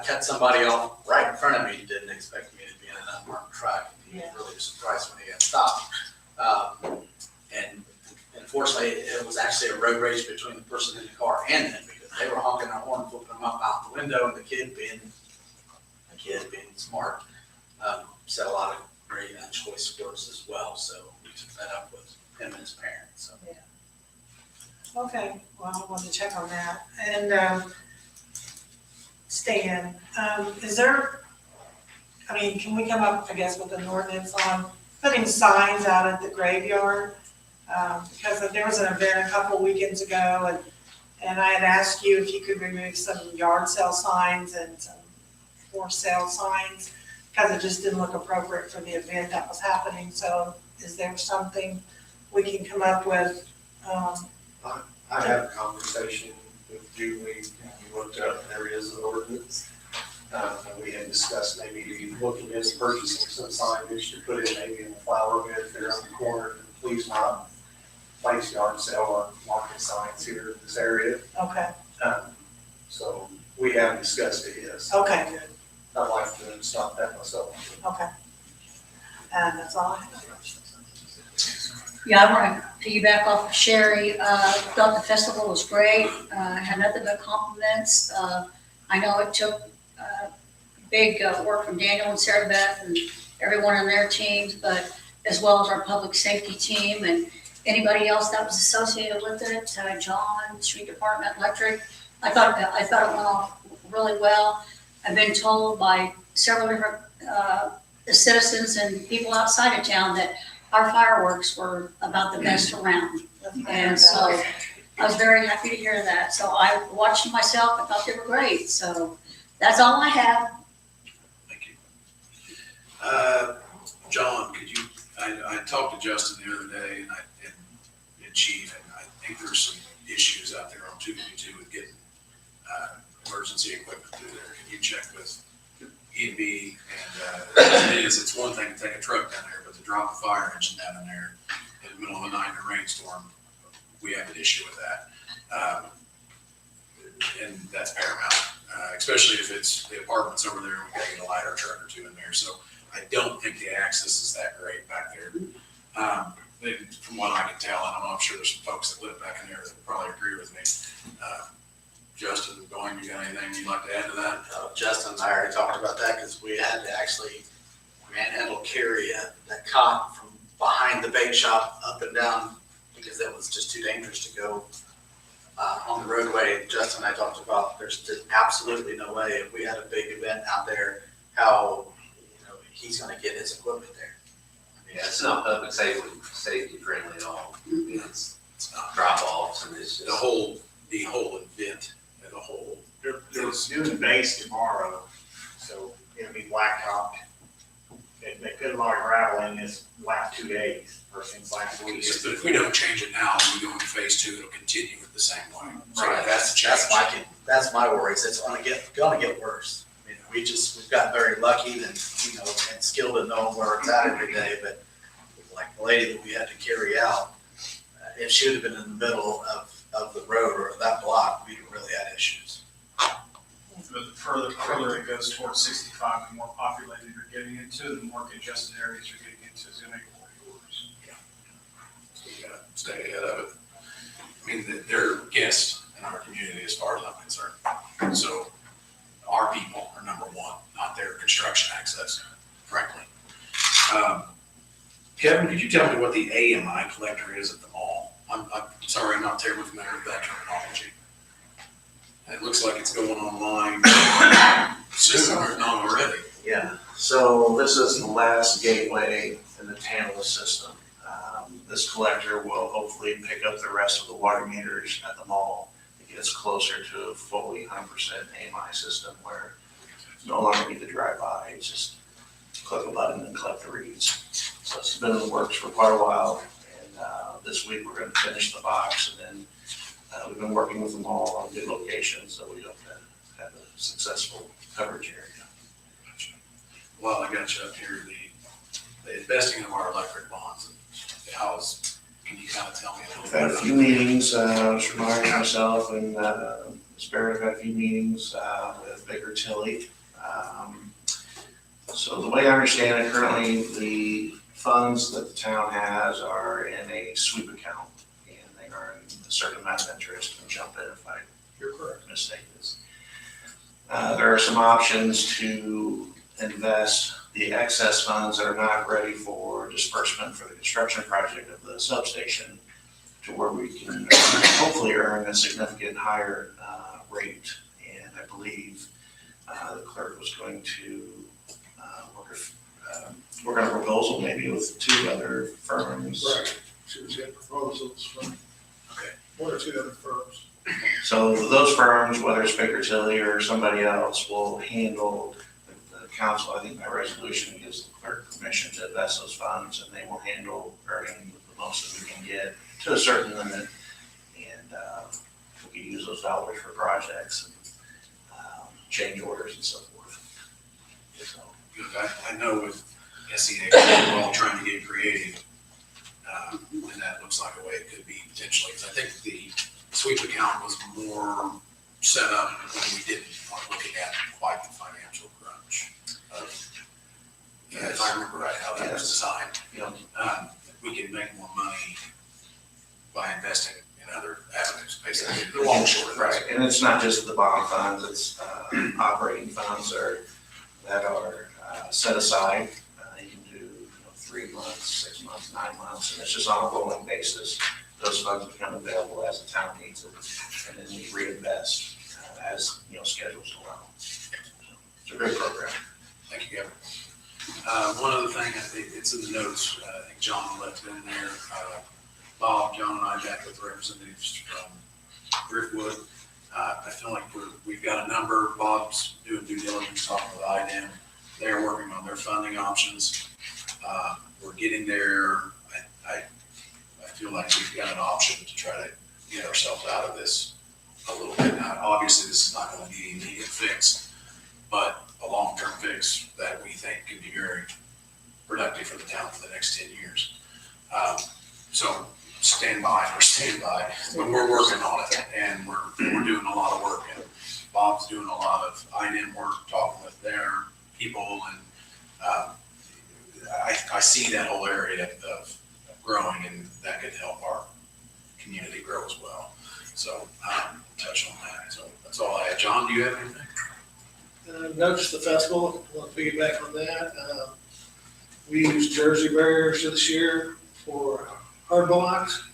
cut somebody off right in front of me and didn't expect me to be in an unmarked truck. He was really surprised when he got stopped. And unfortunately, it was actually a road rage between the person in the car and him, because they were honking their horn, flipping them up out the window, and the kid being smart, said a lot of great choice words as well. So we took that up with him and his parents. So. okay, well, I wanted to check on that. And Stan, can we come up, I guess, with an ordinance on putting signs out at the graveyard? Because there was an event a couple weekends ago, and I had asked you if you could remove some yard sale signs and some for sale signs, because it just didn't look appropriate for the event that was happening. So is there something we can come up with? I had a conversation with Julie, we looked up, and there is an ordinance. And we had discussed maybe looking into purchasing some signage to put in maybe in the flower bed there on the corner, and please not place yard sale or market signs here in this area. Okay, So we have discussed it, yes. okay, good, I'd like to stop that myself. okay. And that's all I have. Yeah, I want to piggyback off of Sherry. Thought the festival was great. Had nothing but compliments. I know it took big work from Daniel and Sarah Beth and everyone on their teams, but as well as our public safety team and anybody else that was associated with it. John, Street Department, Electric. I thought it went off really well. I've been told by several different, citizens and people outside of town that our fireworks were about the best around. And so I was very happy to hear that. So I watched them myself. I thought they were great. So that's all I have. Thank you. John, could you, I talked to Justin the other day and Chief, and I think there's some issues out there on 252 with getting, emergency equipment through there. Can you check with E&B? And, it's one thing to take a truck down there, but to drop a fire engine down in there in the middle of the night in a rainstorm, we have an issue with that. And that's paramount, especially if it's the apartments over there and we gotta get a ladder truck or two in there. So I don't think the access is that great back there. From what I can tell, and I'm sure there's some folks that live back in there that would probably agree with me. Justin, Goins, you got anything you'd like to add to that? Justin and I already talked about that because we had to actually manhandle carry that cot from behind the bait shop up and down because that was just too dangerous to go on the roadway. Justin and I talked about there's just absolutely no way if we had a big event out there, how he's going to get his equipment there. Yeah, it's not public safety friendly at all. I mean, it's not drop offs and it's just. The whole event as a whole. They're doing base tomorrow, so it'll be blacktopped. They put a lot of gravel in this last 2 days, or since last week. But if we don't change it now, when we go into phase 2, it'll continue it the same way. So Right. that's the challenge. That's my worries. It's gonna get worse. I mean, we've gotten very lucky and, and skilled in knowing where it's at every day, but like the lady that we had to carry out, if she would have been in the middle of the road or that block, we'd have really had issues. The further it goes towards 65, the more populated you're getting into, the more congested areas you're getting into is gonna make it more worse. So we gotta stay ahead of it. I mean, they're guests in our community as far as I'm concerned. So our people are number one, not their construction access, frankly. Kevin, could you tell me what the AMI collector is at the mall? I'm sorry, I'm not terribly familiar with that terminology. It looks like it's going online soon or not already. Yeah, so this is the last gateway in the Tantalus system. This collector will hopefully pick up the rest of the water meters at the mall to get us closer to a fully 100% AMI system where you no longer need to drive by, it's just click a button and collect the reads. So it's been in the works for quite a while, and this week we're gonna finish the box, and then we've been working with them all on good locations, so we hope to have a successful coverage area. Well, I got you up here, the investing of our electric bonds. Can you kind of tell me a We've little had bit? a few meetings, Mr. Meyer and myself and Ms. Barrett have had a few meetings with Baker Tilly. So the way I understand it, currently the funds that the town has are in a sweep account, and they earn a certain amount of interest. And jump in if you're correct, mistake this. There are some options to invest the excess funds that are not ready for disbursement for the construction project of the substation to where we can hopefully earn a significant higher rate. And I believe the clerk was going to work on a proposal maybe with 2 other firms. Right, she was getting proposals from Okay. 1 or 2 other firms. So those firms, whether it's Baker Tilly or somebody else, will handle the council. I think by resolution gives the clerk permission to invest those funds, and they will handle earning the most that we can get to a certain limit. And we can use those dollars for projects and change orders and so forth. So, Good. I know with SEA, we're all trying to get creative. And that looks like a way it could be potentially, because I think the sweep account was more set up when we didn't want looking at quite the financial crunch. If I remember right, how that was designed. We can make more money by investing in other avenues, basically, the long short of it. right, and it's not just the bond funds, it's operating funds that are set aside. You can do 3 months, 6 months, 9 months, and it's just on a rolling basis. Those funds become available as the town needs it, and then we reinvest as schedules allow. It's a great program. Thank you, Kevin. One other thing, I think it's in the notes, I think John left it in there. Bob, John and I met with representatives from Driftwood. I feel like we've got a number. Bob's doing due diligence, talking with IDEM. They're working on their funding options. We're getting there. I feel like we've got an option to try to get ourselves out of this a little bit. Now, obviously, this is not going to be an immediate fix, but a long-term fix that we think can be very productive for the town for the next 10 years. So stand by, but we're working on it, and we're doing a lot of work, and Bob's doing a lot of IDEM work, talking with their people, and I see that whole area of growing, and that could help our community grow as well. So touch on that. So that's all I had. John, do you have anything? Notice the festival, I'll piggyback on that. We used jersey bearers this year for hard blocks.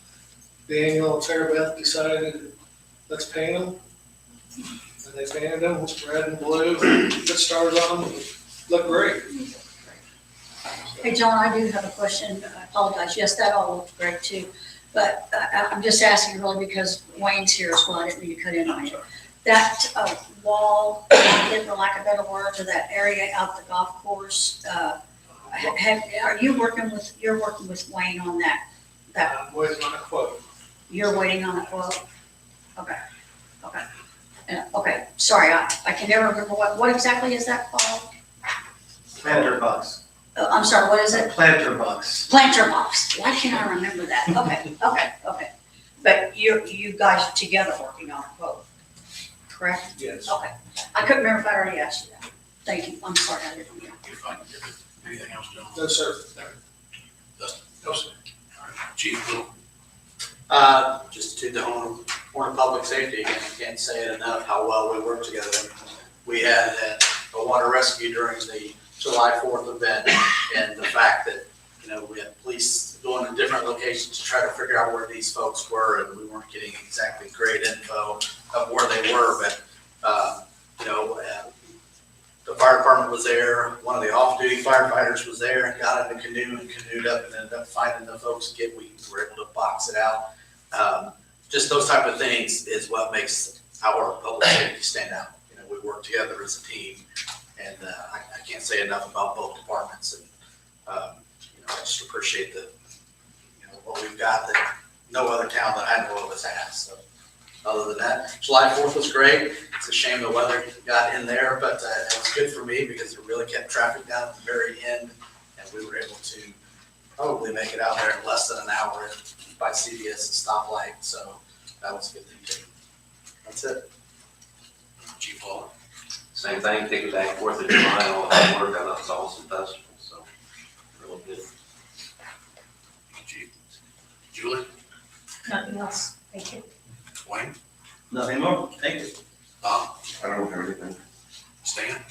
Daniel and Sarah Beth decided, let's paint them. And they painted them with red and blue, put stars on them, look great. Hey, John, I do have a question. I apologize. Yes, that all looked great too. But I'm just asking really because Wayne's here as well. I didn't mean to cut in on you. That wall, for lack of better words, or that area out the golf course, you're working with Wayne on that? I'm waiting on a quote. You're waiting on a quote? Okay. Okay, sorry, I can never remember what exactly is that called? Planter box. I'm sorry, what is it? Planter box. Planter box. Why can't I remember that? Okay. But you guys are together working on a quote, correct? Yes. Okay. I couldn't remember if I already asked you that. Thank you. I'm sorry, I didn't hear. You're fine. Anything else, John? No, sir. Dustin? No, sir. All right. Chief, Little? Just to the horn of public safety, again, I can't say it enough how well we work together. We had a water rescue during the July 4th event, and the fact that, we had police going to different locations to try to figure out where these folks were, and we weren't getting exactly great info of where they were, but, the fire department was there, one of the off-duty firefighters was there and got in the canoe and canoed up and ended up finding the folks we were able to box it out. Just those type of things is what makes our public safety stand out. We work together as a team, and I can't say enough about both departments, and I just appreciate what we've got that no other town that I know of has. So other than that, July 4th was great. It's a shame the weather got in there, but it was good for me because it really kept traffic down at the very end, and we were able to probably make it out there in less than an hour by CVS and stoplight. So that was a good thing too. That's it. Chief Paul? Same thing, piggyback 4th of July, all that work, I thought it was awesome festival, so really good. Chief. Julie? Nothing else, thank you. Wayne? Nothing more, thank you. Bob? I don't have anything. Stan?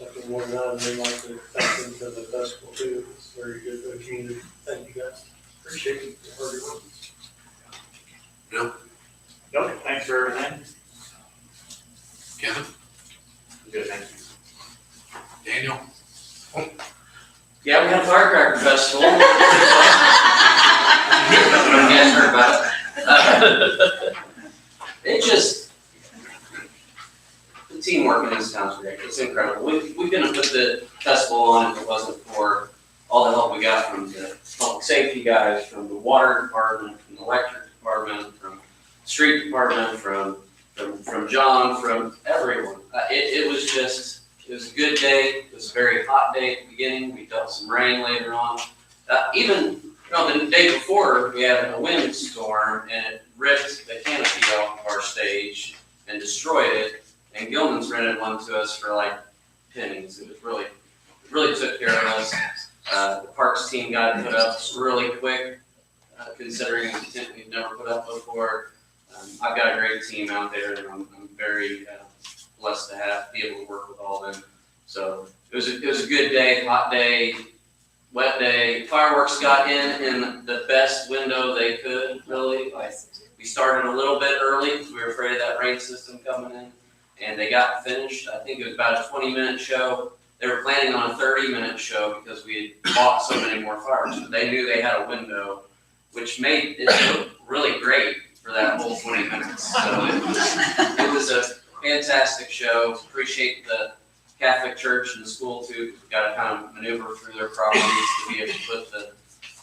Nothing more than that, and then like to thank them for the festival too. It's very good for the community. Thank you guys. Appreciate it. Hard work. Bill? Nope, thanks for everything. Kevin? Good, thank you. Daniel? Yeah, we had a firecracker festival. You guys heard about it. It just, the teamwork in this town's great. It's incredible. We couldn't put the festival on if it wasn't for all the help we got from the public safety guys, from the water department, from the electric department, from street department, from John, from everyone. It was a good day. It was a very hot day at the beginning. We dealt some rain later on. Even the day before, we had a windstorm and it ripped the canopy off of our stage and destroyed it. And Gilman's rented one to us for like pennies. It really took care of us. The parks team got it put up really quick, considering it's a tent we've never put up before. I've got a great team out there, and I'm very blessed to be able to work with all of them. So it was a good day, hot day, wet day. Fireworks got in the best window they could, really. We started a little bit early because we were afraid of that rain system coming in, and they got finished. I think it was about a 20-minute show. They were planning on a 30-minute show because we had bought so many more fireworks, but they knew they had a window, which made it look really great for that whole 20 minutes. So it was a fantastic show. Appreciate the Catholic Church and the school too. Got to kind of maneuver through their properties to be able to put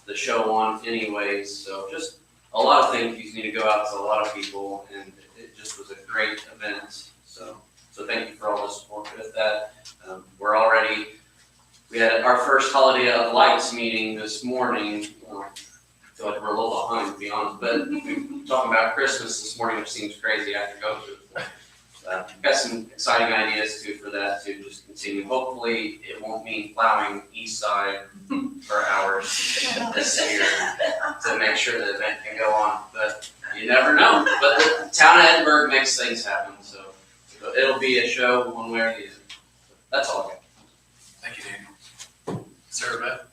the show on anyways. So just a lot of thank yous need to go out to a lot of people, and it just was a great event. So thank you for all the support with that. We had our first Holiday of Lights meeting this morning. I feel like we're a little behind, to be honest, but we're talking about Christmas this morning, which seems crazy after going through it. Got some exciting ideas too for that to just continue. Hopefully it won't mean plowing east side for hours this year to make sure the event can go on, but you never know. But the town of Edinburgh makes things happen, so it'll be a show one way or the other. That's all I got. Thank you, Daniel. Sarah Beth?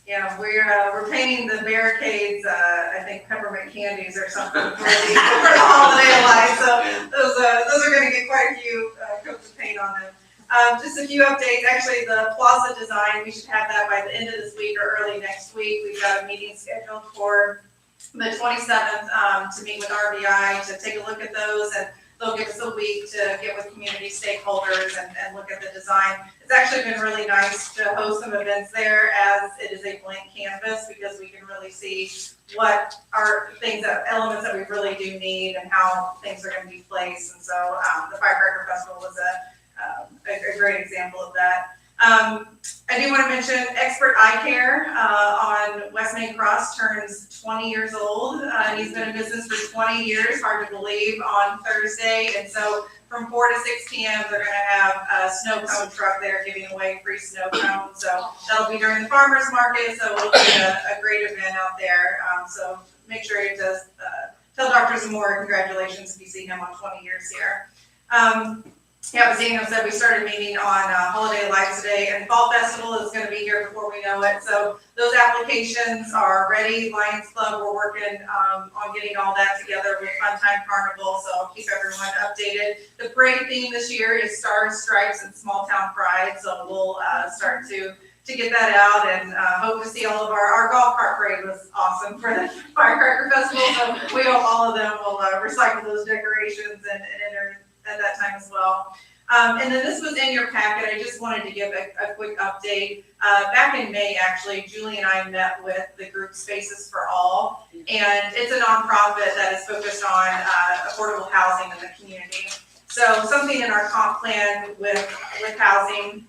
Yeah, we're painting the barricades, I think peppermint candies or something for the holiday lights. So those are gonna get quite a few coats of paint on them. Just a few updates. Actually, the plaza design, we should have that by the end of this week or early next week. We've got a meeting scheduled for the 27th to meet with RBI to take a look at those, and they'll give us a week to get with community stakeholders and look at the design. It's actually been really nice to host some events there, as it is a blank canvas, because we can really see what are elements that we really do need and how things are going to be placed. And so the Firecracker Festival was a great example of that. I do want to mention Expert Eye Care on West Main Cross turns 20 years old. He's been in business for 20 years, hard to believe, on Thursday. And so from 4 to 6 p.m., they're going to have a snow cone truck there giving away free snow cones. So that'll be during the farmer's market. So it'll be a great event out there. So make sure you just tell Dr. Zamora congratulations if you see him on 20 years here. Yeah, as Daniel said, we started meeting on Holiday Lights today, and Fall Festival is going to be here before we know it. So those applications are ready. Lions Club, we're working on getting all that together with Fun Time Carnival, so I'll keep everyone updated. The parade theme this year is Stars, Stripes, and Small Town Pride, so we'll start to get that out, and hope to see all of our golf cart parade was awesome for the Firecracker Festival, so we hope all of them will recycle those decorations and enter at that time as well. And then this was in your packet. I just wanted to give a quick update. Back in May, actually, Julie and I met with the group Spaces for All, and it's a nonprofit that is focused on affordable housing in the community. So something in our comp plan with housing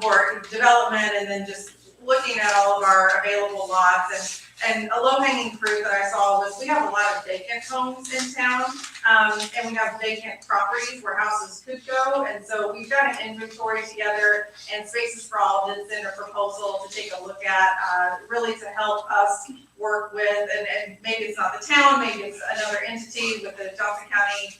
for development, and then just looking at all of our available lots, and a low-hanging fruit that I saw was we have a lot of vacant homes in town, and we have vacant properties where houses could go, and so we've got an inventory together, and Spaces for All did send a proposal to take a look at, really to help us work with, and maybe it's not the town, maybe it's another entity with the Johnson County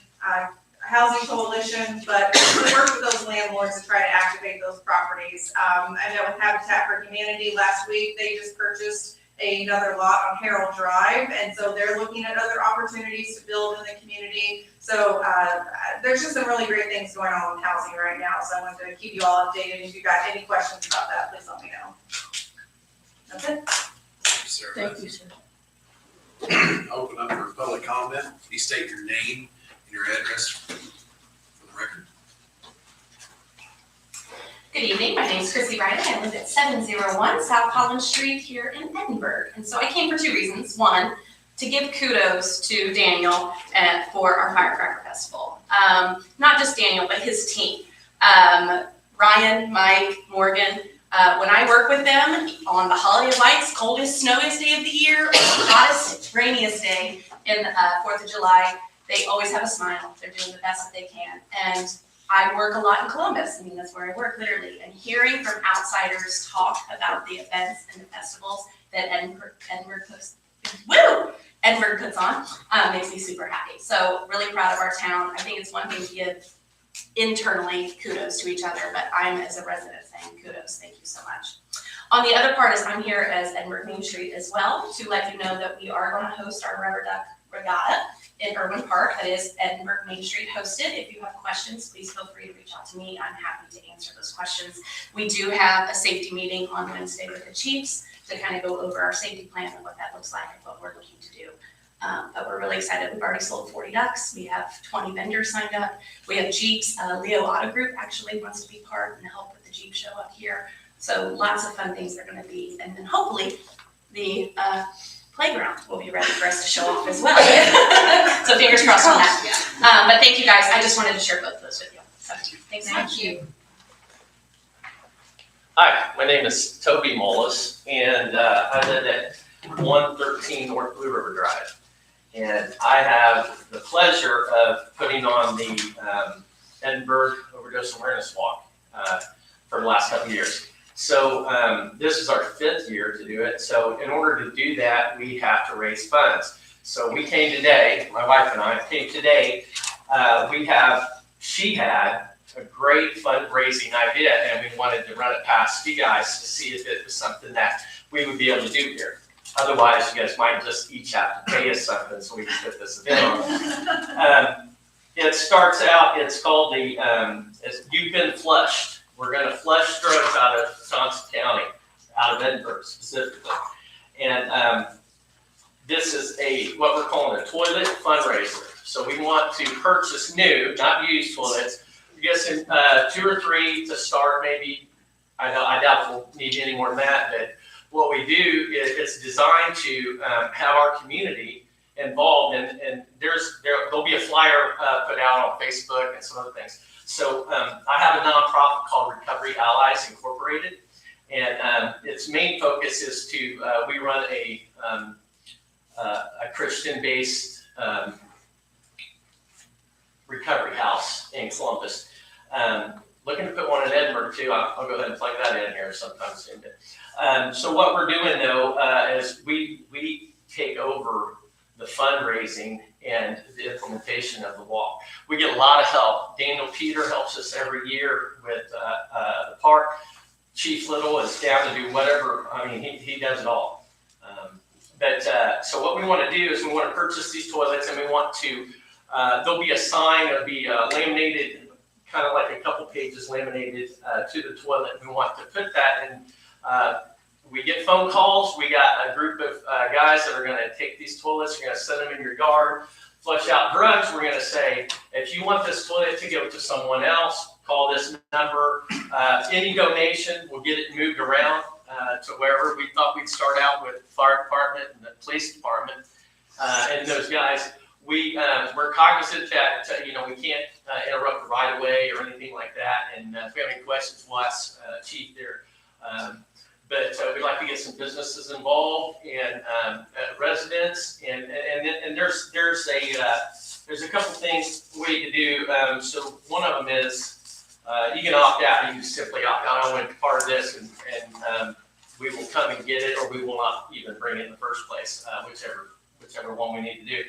Housing Coalition, but we work with those landlords to try to activate those properties. I met with Habitat for Humanity last week. They just purchased another lot on Harold Drive, and so they're looking at other opportunities to build in the community. So there's just some really great things going on with housing right now, so I wanted to keep you all updated. If you got any questions about that, please let me know. That's it. Thank you, sir. Open up for public comment. Please state your name and your address for the record. Good evening, my name is Chrissy Riley. I live at 701 South Collins Street here in Edinburgh. And so I came for 2 reasons. One, to give kudos to Daniel for our Firecracker Festival. Not just Daniel, but his team. Ryan, Mike, Morgan. When I work with them on the Holiday of Lights, coldest, snowiest day of the year, or the hottest, rainiest day in 4th of July, they always have a smile. They're doing the best that they can. And I work a lot in Columbus. I mean, that's where I work, literally. And hearing from outsiders talk about the events and the festivals that Edinburgh puts on makes me super happy. So really proud of our town. I think it's one thing to give internally kudos to each other, but I'm, as a resident, saying kudos. Thank you so much. On the other part is I'm here as Edinburgh Main Street as well to let you know that we are going to host our Rubber Duck Regatta in Irwin Park, that is Edinburgh Main Street hosted. If you have questions, please feel free to reach out to me. I'm happy to answer those questions. We do have a safety meeting on Wednesday with the chiefs to kind of go over our safety plan and what that looks like and what we're looking to do. But we're really excited. We've already sold 40 ducks. We have 20 vendors signed up. We have Jeeps. Leo Auto Group actually wants to be part and help with the Jeep show up here. So lots of fun things are going to be. And then hopefully the playground will be ready for us to show off as well. So fingers crossed on that. But thank you guys. I just wanted to share both of those with you. So thanks so much. Thank you. Hi, my name is Toby Mullis, and I live at 113 North Blue River Drive. And I have the pleasure of putting on the Edinburgh Overdose Awareness Walk for the last couple of years. So this is our 5th year to do it. So in order to do that, we have to raise funds. So we came today, my wife and I came today. She had a great fundraising idea, and we wanted to run it past you guys to see if it was something that we would be able to do here. Otherwise, you guys might just each have to pay us something so we can put this event on. It starts out, it's called You've Been Flushed. We're going to flush drugs out of Johnson County, out of Edinburgh specifically. And this is what we're calling a toilet fundraiser. So we want to purchase new, not used toilets. I guess 2 or 3 to start, maybe. I doubt we'll need any more than that, but what we do is it's designed to have our community involved, and there'll be a flyer put out on Facebook and some other things. So I have a nonprofit called Recovery Allies Incorporated, and its main focus is to we run a Christian-based recovery house in Columbus. Looking to put one in Edinburgh too. I'll go ahead and plug that in here sometime soon. So what we're doing though is we take over the fundraising and the implementation of the walk. We get a lot of help. Daniel Peter helps us every year with the park. Chief Little is down to do whatever. I mean, he does it all. So what we want to do is we want to purchase these toilets, and we want to. There'll be a sign. It'll be laminated, kind of like a couple pages laminated to the toilet. We want to put that in. We get phone calls. We got a group of guys that are going to take these toilets. We're going to set them in your yard, flush out drugs. We're going to say, if you want this toilet to go to someone else, call this number. Any donation, we'll get it moved around to wherever. We thought we'd start out with the fire department and the police department and those guys. We're cognizant that we can't interrupt the right of way or anything like that. And if we have any questions, we'll ask Chief there. But we'd like to get some businesses involved and residents, and there's a couple things we need to do. So one of them is you can opt out. You can simply opt out. I want to be part of this, and we will come and get it, or we will not even bring it in the first place, whichever one we need to do.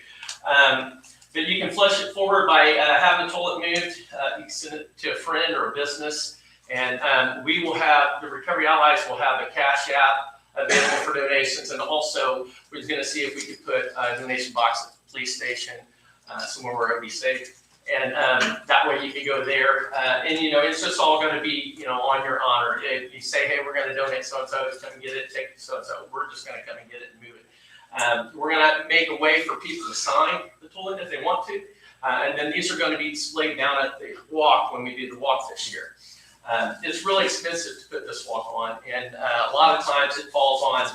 But you can flush it forward by having the toilet moved. You can send it to a friend or a business. And we will have, the Recovery Allies will have a Cash App available for donations. And also, we're going to see if we could put a donation box at the police station, somewhere where it would be safe. And that way you can go there. And, it's just all going to be, on your honor. If you say, hey, we're going to donate so-and-so, come and get it, take so-and-so. We're just going to come and get it and move it. We're going to make a way for people to sign the toilet if they want to. And then these are going to be displayed down at the walk when we do the walk this year. It's really expensive to put this walk on, and a lot of times it falls on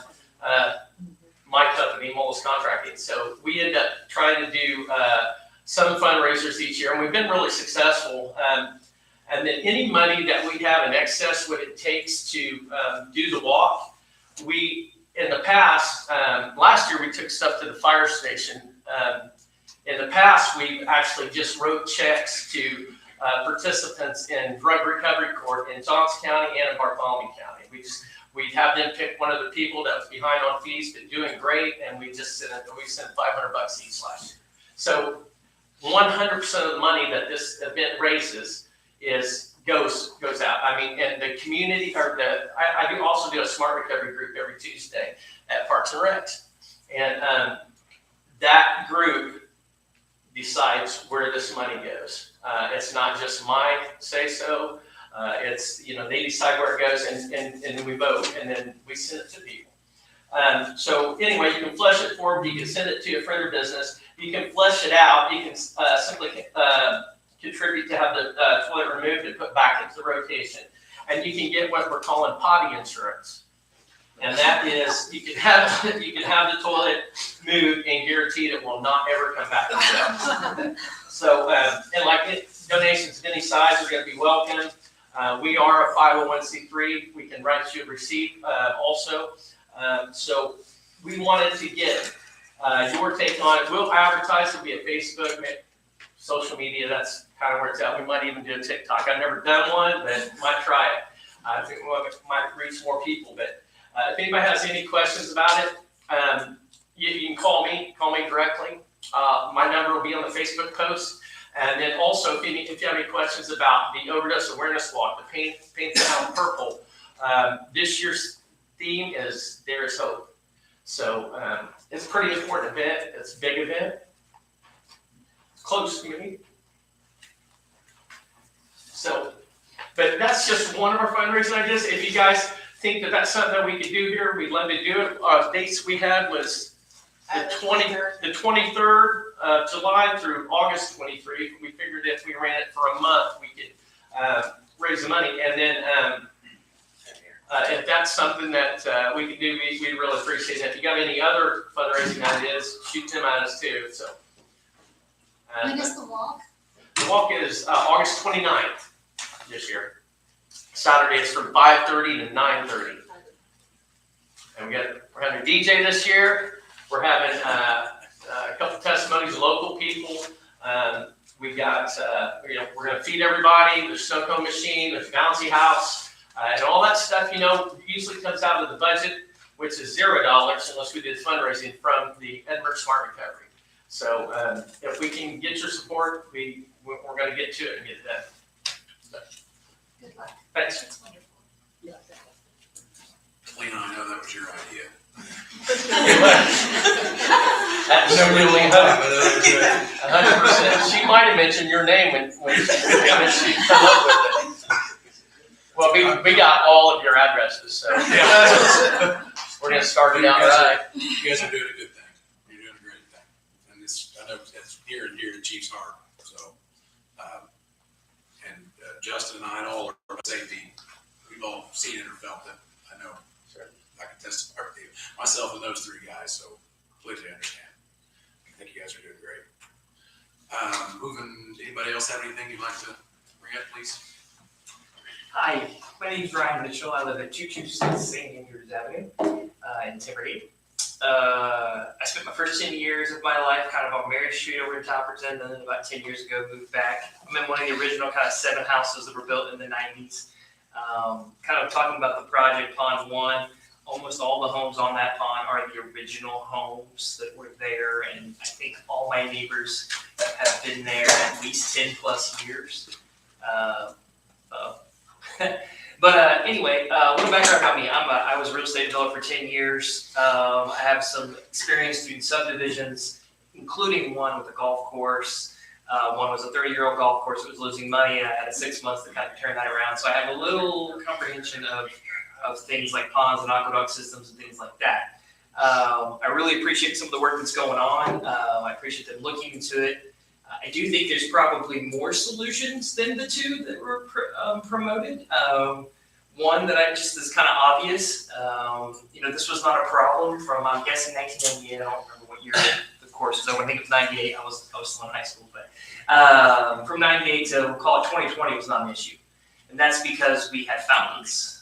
my company, Mullis Contracting. So we end up trying to do some fundraisers each year, and we've been really successful. And then any money that we have in excess what it takes to do the walk, in the past, last year we took stuff to the fire station. In the past, we actually just wrote checks to participants in drug recovery court in Johnson County and in Bartholomew County. We'd have them pick one of the people that was behind on fees but doing great, and we sent $500 each last year. So 100% of the money that this event raises goes out. I mean, and the community, I do also do a smart recovery group every Tuesday at Parks and Rec, and that group decides where this money goes. It's not just my say-so. It's, they decide where it goes and then we vote and then we send it to people. So anyway, you can flush it for them. You can send it to a friend or business. You can flush it out. You can simply contribute to have the toilet removed and put back into the rotation. And you can get what we're calling potty insurance. And that is, you can have the toilet moved and guaranteed it will not ever come back. So, and like donations of any size are going to be welcome. We are a 501c3. We can write you a receipt also. So we wanted to get your take on it. We'll advertise it via Facebook, social media. That's kind of where it's at. We might even do a TikTok. I've never done one, but might try it. I think we might reach more people. But if anybody has any questions about it, you can call me directly. My number will be on the Facebook post. And then also, if you have any questions about the overdose awareness walk, the Paint the Town Purple, this year's theme is There Is Hope. So it's a pretty important event. It's a big event. It's close to me. So, but that's just one of our fundraising ideas. If you guys think that that's something that we could do here, we'd love to do it. Dates we had was the 23rd of July through August 23. We figured if we ran it for a month, we could raise the money. And then if that's something that we could do, we'd really appreciate it. If you got any other fundraising ideas, shoot them at us too. So, When is the walk? the walk is August 29th this year. Saturday it's from 5:30 to 9:30. And we're having a DJ this year. We're having a couple testimonies of local people. We got, we're going to feed everybody. There's snow cone machine, there's bouncy house, and all that stuff, usually comes out of the budget, which is $0 unless we did fundraising from the Edinburgh Smart Recovery. So if we can get your support, we're going to get to it and get it done. Good luck. Thanks. That's wonderful. Lena, I know that was your idea. Absolutely, 100%. She might have mentioned your name when she come up with it. Well, we got all of your addresses, so we're going to start it out right. You guys are doing a good thing. You're doing a great thing. And I know it's near and dear to Chief's heart. So, and Justin and I and all are about safety. We've all seen it or felt it. I know. I can testify to myself and those three guys, so completely understand. I think you guys are doing great. Anybody else have anything you'd like to bring up, please? Hi, my name is Ryan Mitchell. I live at 226 St. Andrews Avenue in Timbergate. I spent my first 10 years of my life kind of on Mary Street over in Topperton, and then about 10 years ago moved back. I'm in one of the original kind of 7 houses that were built in the 90s. Kind of talking about the project Pond 1. Almost all the homes on that pond are the original homes that were there, and I think all my neighbors have been there at least 10 plus years. But anyway, a little background about me. I was a real estate developer for 10 years. I have some experience doing subdivisions, including one with a golf course. One was a 30-year-old golf course that was losing money, and I had 6 months to kind of turn that around. So I have a little comprehension of things like ponds and aqueduct systems and things like that. I really appreciate some of the work that's going on. I appreciate them looking into it. I do think there's probably more solutions than the 2 that were promoted. One that is kind of obvious. This was not a problem from, I'm guessing, 1998. I don't remember what year the course was. I think it was 98. I was still in high school. But from 98 to, we'll call it 2020, was not an issue. And that's because we had fountains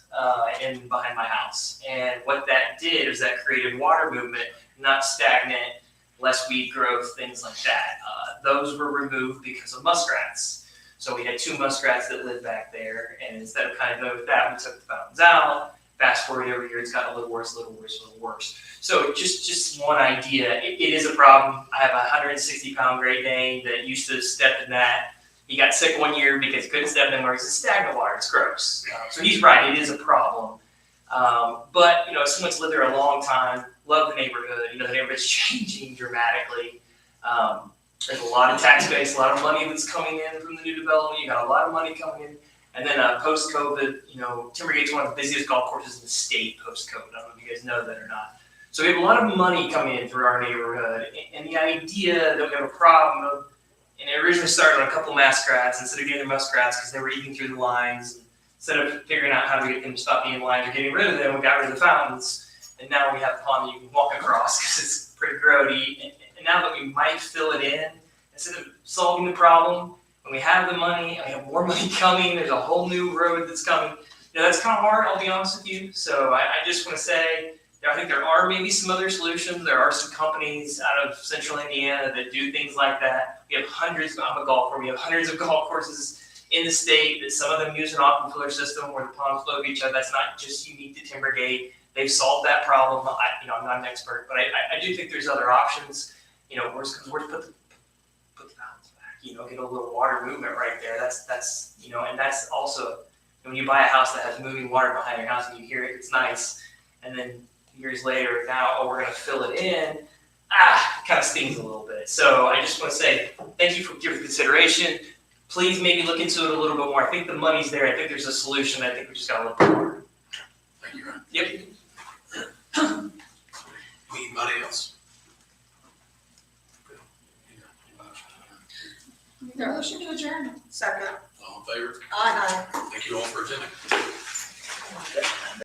behind my house. And what that did is that created water movement, not stagnant, less weed growth, things like that. Those were removed because of muskrats. So we had 2 muskrats that lived back there, and instead of kind of going with that, we took the fountains out. Fast forward every year, it's gotten a little worse, a little worse, a little worse. So just one idea, it is a problem. I have a 160-pound Great Dane that used to step in that. He got sick one year because he couldn't step in where it's stagnant water. It's gross. So he's right. It is a problem. But, as someone's lived there a long time, love the neighborhood. The neighborhood's changing dramatically. There's a lot of tax base, a lot of money that's coming in from the new development. You got a lot of money coming in. And then post-COVID, Timbergate's one of the busiest golf courses in the state post-COVID. I don't know if you guys know that or not. So we have a lot of money coming in through our neighborhood. And the idea that we have a problem of, and it originally started on a couple muskrats, instead of getting the muskrats because they were eating through the lines, instead of figuring out how to get them to stop being in lines or getting rid of them, we got rid of the fountains. And now we have a pond that you can walk across because it's pretty grody. And now that we might fill it in, instead of solving the problem, when we have the money, and we have more money coming, there's a whole new road that's coming. That's kind of hard, I'll be honest with you. So I just want to say, I think there are maybe some other solutions. There are some companies out of central Indiana that do things like that. We have hundreds, I'm a golfer, we have hundreds of golf courses in the state that some of them use an aquifiller system where the ponds flow to each other. That's not just unique to Timbergate. They've solved that problem. I'm not an expert, but I do think there's other options. Where's put the fountains back, get a little water movement right there. That's and that's also, when you buy a house that has moving water behind your house and you hear it, it's nice. And then years later, now, we're gonna fill it in, it kind of stings a little bit. So I just wanna say, thank you for your consideration. Please maybe look into it a little bit more. I think the money's there. I think there's a solution. I think we just gotta look more. Thank you, Ryan. Yep. Anybody else? Motion to adjourn. Second. All in favor? Aye. Thank you all for attending.